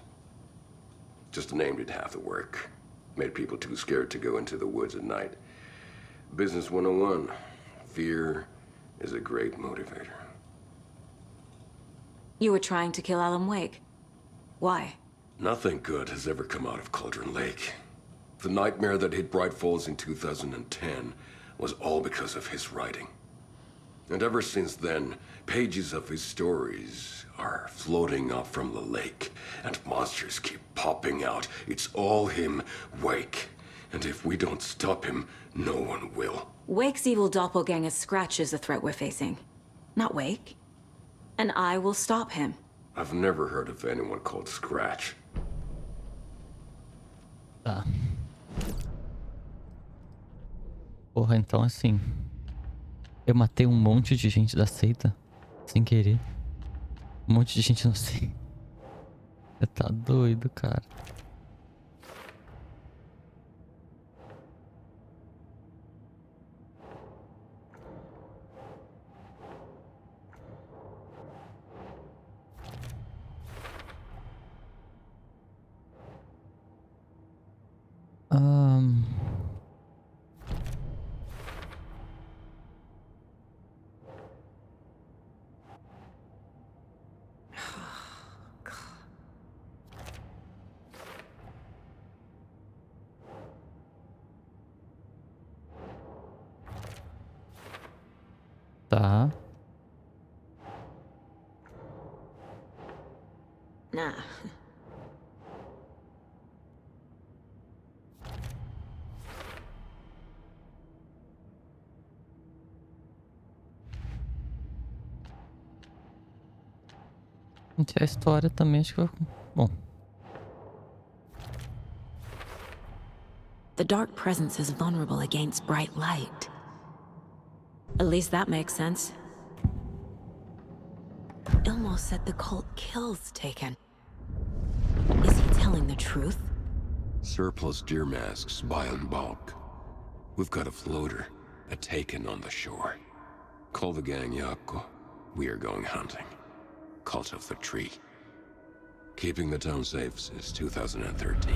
Just the name did half the work. Made people too scared to go into the woods at night. Business 101. Fear is a great motivator. You were trying to kill Alan Wake. Why? Nothing good has ever come out of Cauldron Lake. The nightmare that hit Bright Falls in 2010 was all because of his writing. And ever since then, pages of his stories are floating up from the lake, and monsters keep popping out. It's all him, Wake. And if we don't stop him, no one will. Wake's evil doppelganger Scratch is the threat we're facing, not Wake. And I will stop him. I've never heard of anyone called Scratch. Tá. Porra, então assim... Eu matei um monte de gente da seita. Sem querer. Um monte de gente inocente. Você tá doido, cara. Tá. Nah. A história também acho que vai... Bom. The dark presence is vulnerable against bright light. At least that makes sense. Ilmo said the cult kills Taken. Is he telling the truth? Surplus deer masks buy in bulk. We've got a floater, a Taken on the shore. Call the gang Yako. We are going hunting. Cult of the Tree. Keeping the town safe since 2013.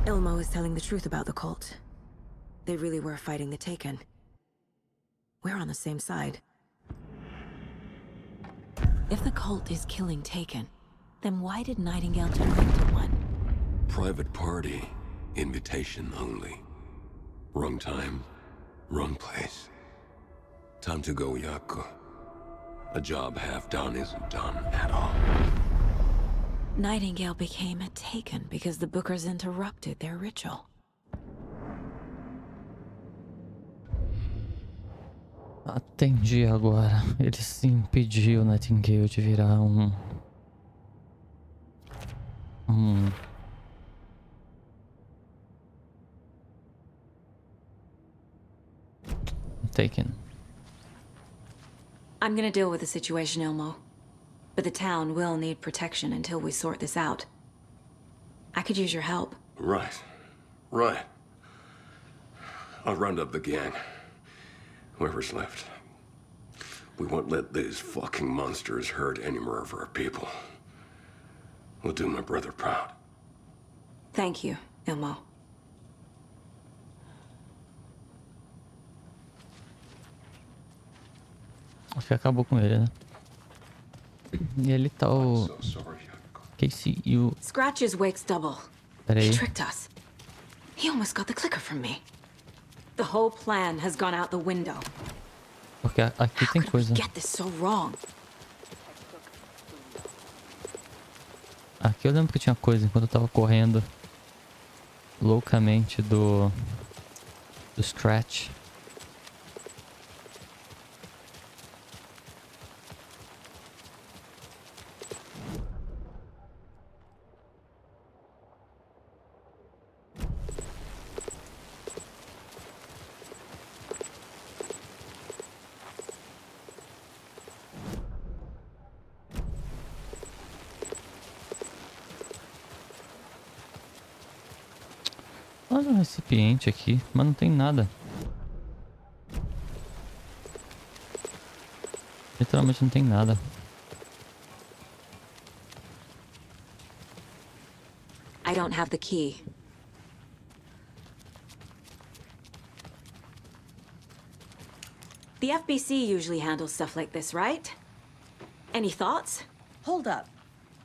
Ilmo is telling the truth about the cult. They really were fighting the Taken. We're on the same side. If the cult is killing Taken, then why did Nightingale turn into one? Private party. Invitation only. Wrong time, wrong place. Time to go, Yako. A job half done isn't done at all. Nightingale became a Taken because the Bookers interrupted their ritual. Entendi agora. Ele se impediu, Nightingale, de virar um Taken. I'm gonna deal with the situation, Ilmo. But the town will need protection until we sort this out. I could use your help. Right. Right. I'll round up the gang. Whoever's left. We won't let these fucking monsters hurt any more of our people. We'll do my brother proud. Thank you, Ilmo. Acho que acabou com ele, né? E ali tá o... Casey e o... Scratch is Wake's double. Pera He aí. tricked us. He almost got the clicker from me. The whole plan has gone out the window. Porque aqui tem coisa. Get this so wrong. Aqui eu lembro que tinha coisa enquanto eu tava correndo loucamente do Scratch. Olha um recipiente aqui, mas não tem nada. Literalmente não tem nada. I don't have the key. The FBC usually handles stuff like this, right? Any thoughts? Hold up.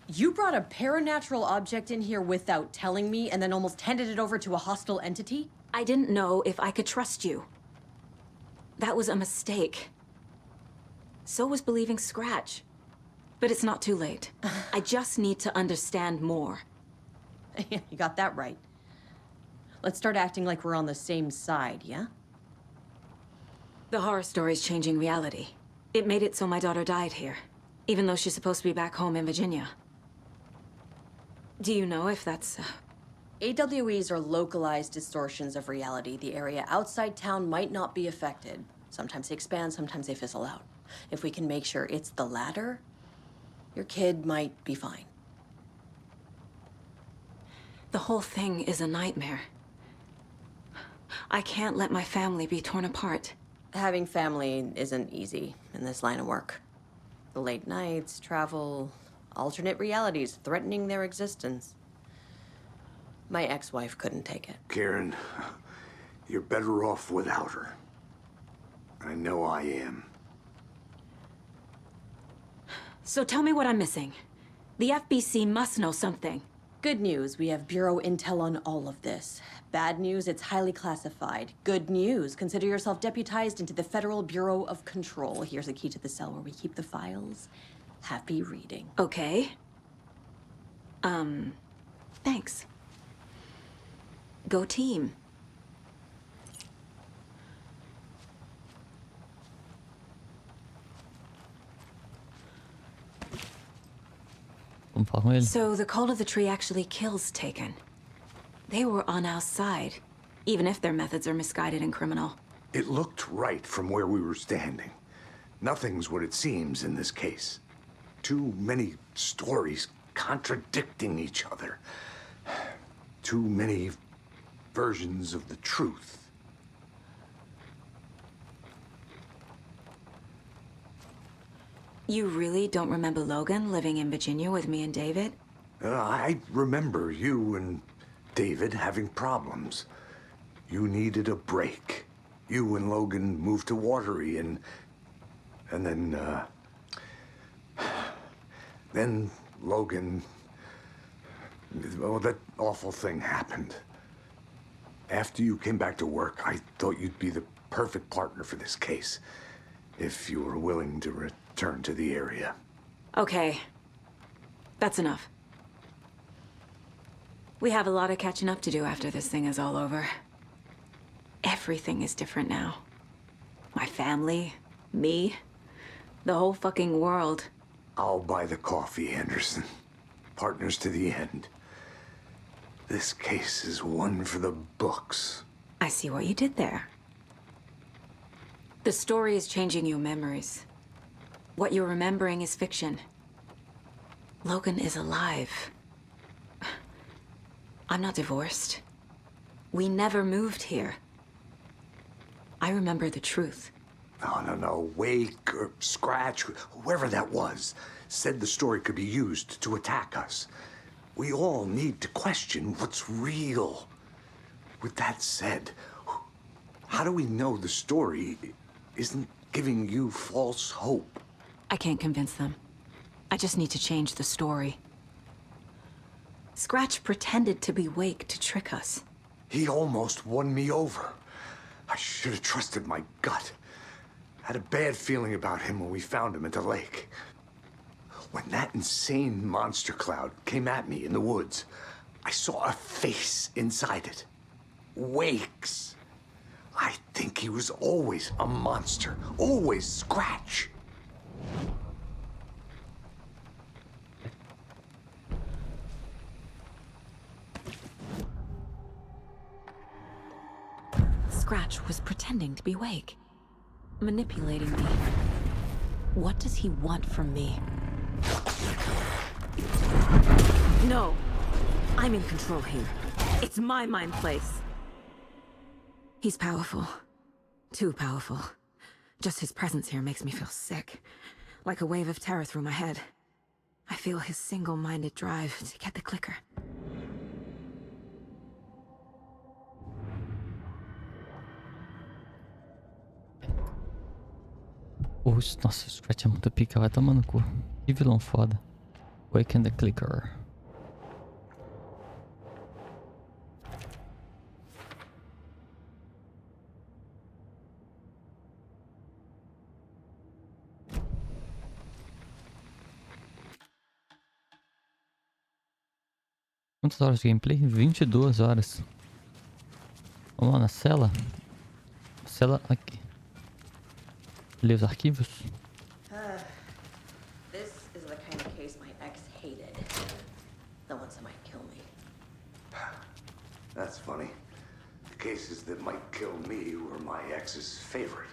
You brought a paranatural object in here without telling me and then almost handed it over to a hostile entity? I didn't know if I could trust you. That was a mistake. So was believing Scratch. But it's not too late. I just need to understand more. You got that right. Let's start acting like we're on the same side, yeah? The horror story's changing reality. It made it so my daughter died here, even though she's supposed to be back home in Virginia. Do you know if that's... AWEs are localized distortions of reality. The area outside town might not be affected. Sometimes they expand, sometimes they fizzle out. If we can make sure it's the latter, your kid might be fine. The whole thing is a nightmare. I can't let my family be torn apart. Having family isn't easy in this line of work. The late nights, travel, alternate realities threatening their existence. My ex-wife couldn't take it. Karen, you're better off without her. I know I am. So tell me what I'm missing. The FBC must know something. Good news, we have Bureau intel on all of this. Bad news, it's highly classified. Good news, consider yourself deputized into the Federal Bureau of Control. Here's a key to the cell where we keep the files. Happy reading. Okay. Thanks. Go team. Vamos falar com ele. So the cult of the tree actually kills Taken. They were on our side, even if their methods are misguided and criminal. It looked right from where we were standing. Nothing's what it seems in this case. Too many stories contradicting each other. Too many versions of the truth. You really don't remember Logan living in Virginia with me and David? I remember you and David having problems. You needed a break. You and Logan moved to Watery and then Logan, oh, that awful thing happened. After you came back to work, I thought you'd be the perfect partner for this case, if you were willing to return to the area. Okay. That's enough. We have a lot of catching up to do after this thing is all over. Everything is different now. My family, me, the whole fucking world. I'll buy the coffee, Anderson. Partners to the end. This case is one for the books. I see what you did there. The story is changing your memories. What you're remembering is fiction. Logan is alive. I'm not divorced. We never moved here. I remember the truth. No. Wake or Scratch, whoever that was, said the story could be used to attack us. We all need to question what's real. With that said, how do we know the story isn't giving you false hope? I can't convince them. I just need to change the story. Scratch pretended to be Wake to trick us. He almost won me over. I should have trusted my gut. Had a bad feeling about him when we found him at the lake. When that insane monster cloud came at me in the woods, I saw a face inside it. Wake's. I think he was always a monster. Always Scratch. Scratch was pretending to be Wake. Manipulating me. What does he want from me? No! I'm in control here. It's my mind place. He's powerful. Too powerful. Just his presence here makes me feel sick. Like a wave of terror through my head. I feel his single-minded drive to get the clicker. Nossa, o Scratch é muito pica, vai tomar no cu. Que vilão foda. Wake and the Clicker. Quantas horas de gameplay? 22 horas. Vamos lá na cela. Cela aqui. Ler os arquivos. This is the kind of case my ex hated. The ones that might kill me. That's funny. The cases that might kill me were my ex's favorite.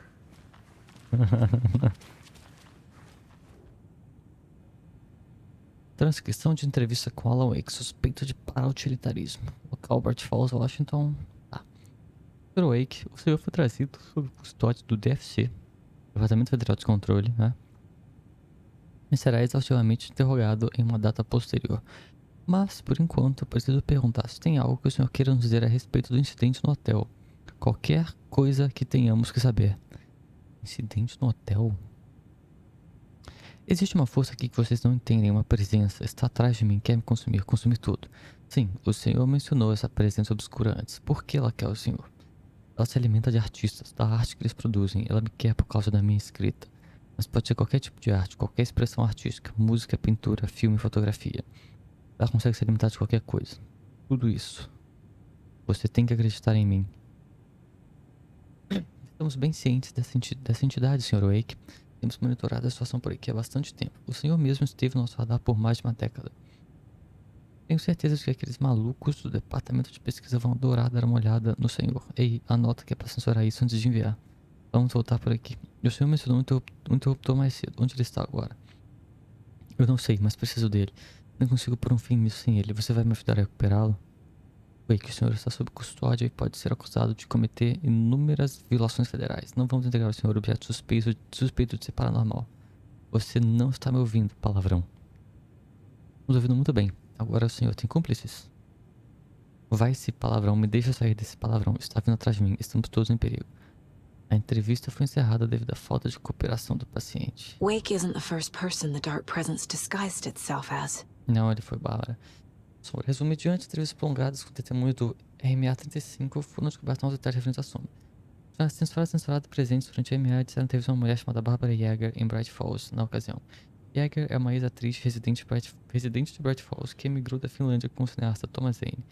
Transcrição de entrevista com Alan Wake, suspeito de parautilitarismo. Local Bart Falls, Washington. Tá. Sr. Wake, o senhor foi trazido sob custódia do DFC, Departamento Federal de Controle, né? E será exaustivamente interrogado em uma data posterior. Mas, por enquanto, eu preciso perguntar se tem algo que o senhor queira nos dizer a respeito do incidente no hotel. Qualquer coisa que tenhamos que saber. Incidente no hotel? Existe uma força aqui que vocês não entendem, uma presença. Está atrás de mim, quer me consumir, consumir tudo. Sim, o senhor mencionou essa presença obscura antes. Por que ela quer o senhor? Ela se alimenta de artistas, da arte que eles produzem. Ela me quer por causa da minha escrita. Mas pode ser qualquer tipo de arte, qualquer expressão artística, música, pintura, filme, fotografia. Ela consegue se alimentar de qualquer coisa. Tudo isso. Você tem que acreditar em mim. Estamos bem cientes dessa entidade, Sr. Wake. Temos monitorado a situação por aqui há bastante tempo. O senhor mesmo esteve no nosso radar por mais de uma década. Tenho certeza de que aqueles malucos do departamento de pesquisa vão adorar dar uma olhada no senhor. Ei, anota que é pra censurar isso antes de enviar. Vamos voltar por aqui. O senhor mencionou um interruptor mais cedo. Onde ele está agora? Eu não sei, mas preciso dele. Não consigo pôr um fim nisso sem ele. Você vai me ajudar a recuperá-lo? Wake, o senhor está sob custódia e pode ser acusado de cometer inúmeras violações federais. Não vamos entregar ao senhor objeto suspeito de ser paranormal. Você não está me ouvindo, palavrão. Nos ouvindo muito bem. Agora o senhor tem cúmplices? Vai-se, palavrão. Me deixa sair desse palavrão. Está vindo atrás de mim. Estamos todos em perigo. A entrevista foi encerrada devido à falta de cooperação do paciente. Wake isn't the first person the dark presence disguised itself as. Não, ele foi bárbaro. Sobre resumo mediante entrevistas prolongadas com testemunhos do RMA-35 foram descobertos novos detalhes referentes à sombra. As censuradas presentes durante a RMA disseram que teve uma mulher chamada Barbara Yeager em Bright Falls na ocasião. Yeager é uma ex-atriz residente de Bright Falls que emigrou da Finlândia com o cineasta Thomas Zane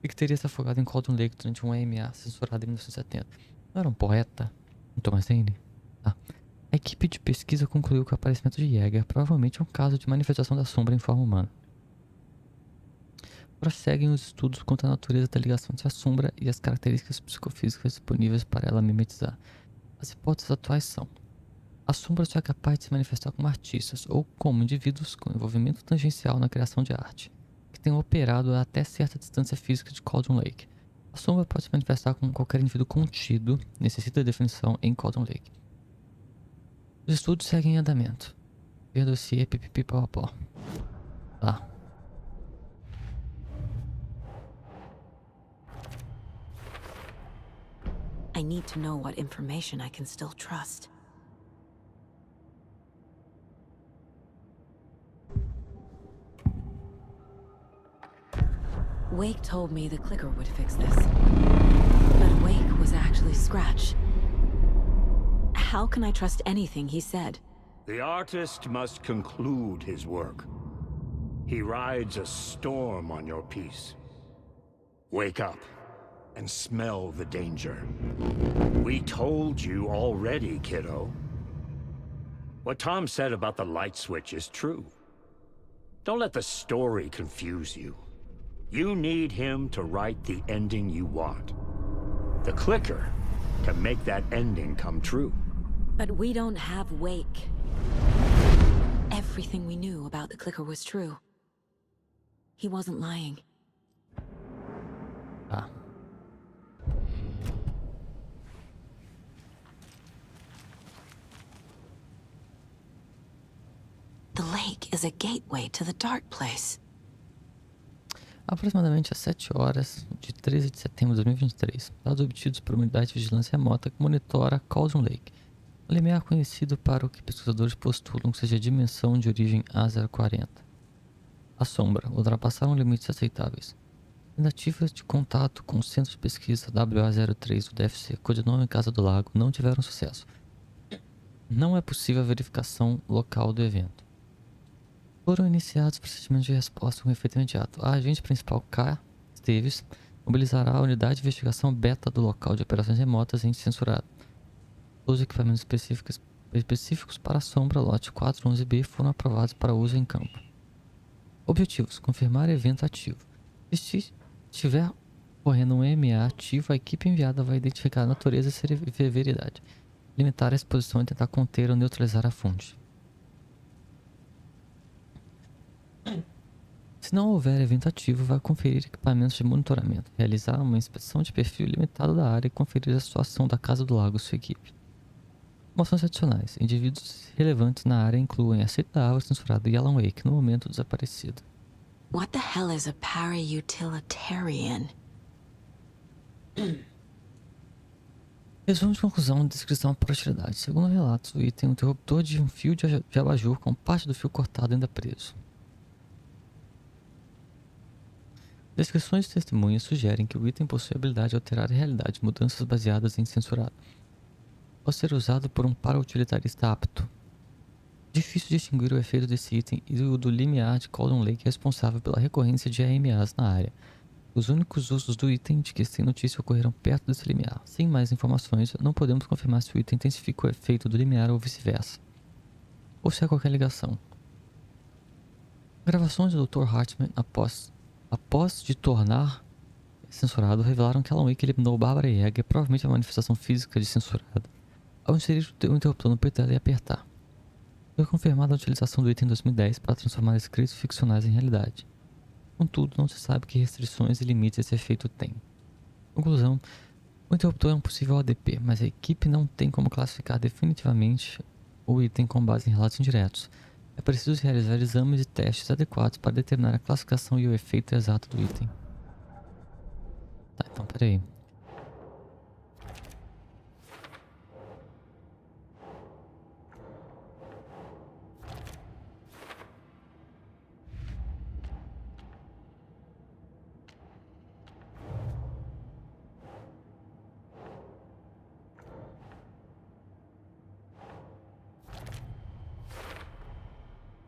e que teria se afogado em Cauldron Lake durante um RMA censurado em 1970. Não era um poeta? Um Thomas Zane? Ah. A equipe de pesquisa concluiu que o aparecimento de Yeager provavelmente é um caso de manifestação da sombra em forma humana. Prosseguem os estudos quanto à natureza da ligação entre a sombra e as características psicofísicas disponíveis para ela mimetizar. As hipóteses atuais são: a sombra só é capaz de se manifestar como artistas ou como indivíduos com envolvimento tangencial na criação de arte, que tenham operado a até certa distância física de Cauldron Lake. A sombra pode se manifestar como qualquer indivíduo contido, necessita de definição em Cauldron Lake. Os estudos seguem em andamento. Ver dossiê pipipipopó. Tá. I need to know what information I can still trust. Wake told me the clicker would fix this. But Wake was actually Scratch. How can I trust anything he said? The artist must conclude his work. He rides a storm on your piece. Wake up and smell the danger. We told you already, kiddo. What Tom said about the light switch is true. Don't let the story confuse you. You need him to write the ending you want. The clicker can make that ending come true. But we don't have Wake. Everything we knew about the clicker was true. He wasn't lying. Ah. The lake is a gateway to the dark place. Aproximadamente às 7 horas de 13 de setembro de 2023, dados obtidos por uma unidade de vigilância remota que monitora Cauldron Lake. O limiar conhecido para o que pesquisadores postulam que seja a dimensão de origem A040. A sombra ultrapassaram limites aceitáveis. Tentativas de contato com o centro de pesquisa WA03 do DFC, codinome Casa do Lago, não tiveram sucesso. Não é possível a verificação local do evento. Foram iniciados procedimentos de resposta com efeito imediato. A agente principal K. Davis mobilizará a unidade de investigação beta do local de operações remotas em censurado. Os equipamentos específicos para a sombra lote 411B foram aprovados para uso em campo. Objetivos: confirmar evento ativo. Se estiver ocorrendo um EMA ativo, a equipe enviada vai identificar a natureza e severidade, limitar a exposição e tentar conter ou neutralizar a fonte. Se não houver evento ativo, vai conferir equipamentos de monitoramento, realizar uma inspeção de perfil limitado da área e conferir a situação da Casa do Lago e sua equipe. Informações adicionais. Indivíduos relevantes na área incluem a Sede da Árvore censurada e Alan Wake, no momento desaparecido. What the hell is a para-utilitarian? Resumo de conclusão e descrição para utilidade. Segundo relatos, o item é um interruptor de um fio de abajur com parte do fio cortado ainda preso. Descrições de testemunhas sugerem que o item possui a habilidade de alterar a realidade, mudanças baseadas em censurado. Pode ser usado por um para-utilitarista apto. Difícil distinguir o efeito desse item e o do limiar de Cauldron Lake responsável pela recorrência de AMAs na área. Os únicos usos do item de que se tem notícia ocorreram perto desse limiar. Sem mais informações, não podemos confirmar se o item intensifica o efeito do limiar ou vice-versa. Ou se há qualquer ligação. Gravações do Dr. Hartman após de tornar censurado revelaram que Alan Wake eliminou Barbara Yeager, provavelmente a manifestação física de censurado, ao inserir o interruptor no peito dela e apertar. Foi confirmada a utilização do item em 2010 para transformar escritos ficcionais em realidade. Contudo, não se sabe que restrições e limites esse efeito tem. Conclusão: o interruptor é um possível ADP, mas a equipe não tem como classificar definitivamente o item com base em relatos indiretos. É preciso realizar exames e testes adequados para determinar a classificação e o efeito exato do item. Tá, então peraí.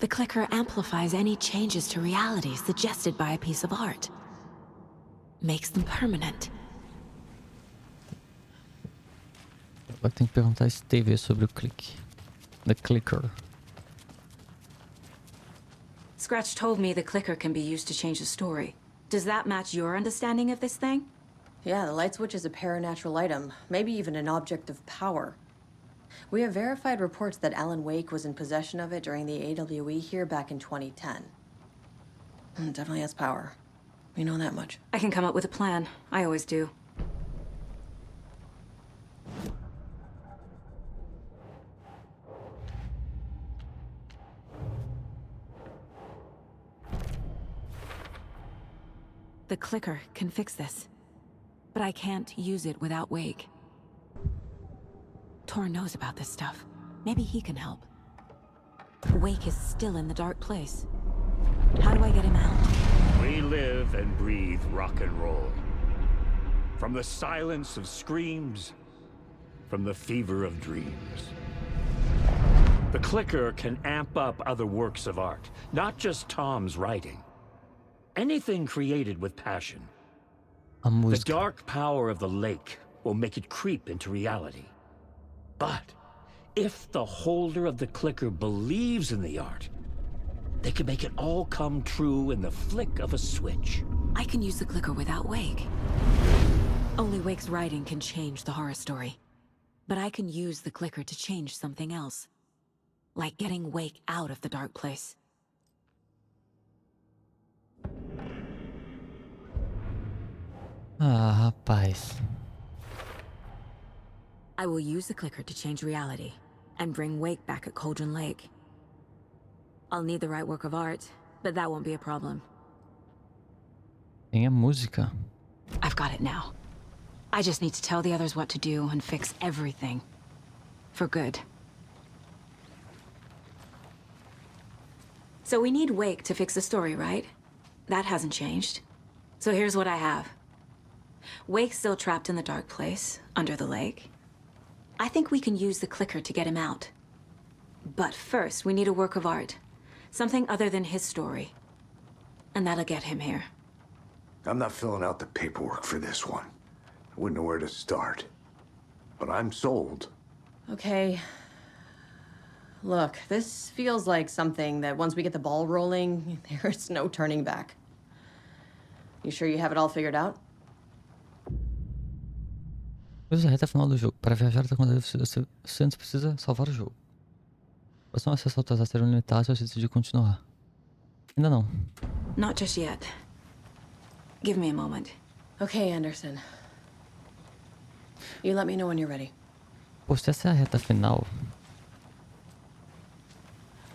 The clicker amplifies any changes to reality suggested by a piece of art. Makes them permanent. Agora tem que perguntar a Stevie sobre o clique. The clicker. Scratch told me the clicker can be used to change the story. Does that match your understanding of this thing? Yeah, the light switch is a paranatural item, maybe even an object of power. We have verified reports that Alan Wake was in possession of it during the AWE here back in 2010. It definitely has power. We know that much. I can come up with a plan. I always do. The clicker can fix this, but I can't use it without Wake. Tor knows about this stuff. Maybe he can help. Wake is still in the dark place. How do I get him out? We live and breathe rock and roll. From the silence of screams, from the fever of dreams. The clicker can amp up other works of art, not just Tom's writing. Anything created with passion. The dark power of the lake will make it creep into reality. But if the holder of the clicker believes in the art, they can make it all come true in the flick of a switch. I can use the clicker without Wake. Only Wake's writing can change the horror story. But I can use the clicker to change something else. Like getting Wake out of the dark place. Ah, rapaz. I will use the clicker to change reality and bring Wake back at Cauldron Lake. I'll need the right work of art, but that won't be a problem. Tem a música. I've got it now. I just need to tell the others what to do and fix everything. For good. So we need Wake to fix the story, right? That hasn't changed. So here's what I have. Wake's still trapped in the dark place, under the lake. I think we can use the clicker to get him out. But first, we need a work of art. Something other than his story. And that'll get him here. I'm not filling out the paperwork for this one. I wouldn't know where to start. But I'm sold. Okay. Look, this feels like something that once we get the ball rolling, there's no turning back. You sure you have it all figured out? Use a reta final do jogo. Para viajar até quando você antes precisa salvar o jogo. Os próximos acessos ao Trazendo serão limitados se você decidir continuar. Ainda não. Not just yet. Give me a moment. Okay, Anderson. You let me know when you're ready. Poxa, essa é a reta final.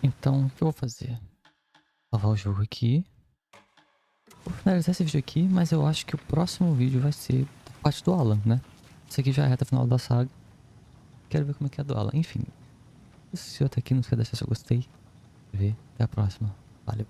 Então, o que eu vou fazer? Salvar o jogo aqui. Vou finalizar esse vídeo aqui, mas eu acho que o próximo vídeo vai ser a parte do Alan, né? Esse aqui já é a reta final da saga. Quero ver como é que é a do Alan. Enfim. Se assistiu até aqui, não esqueça de deixar seu gostei. Até a próxima. Valeu.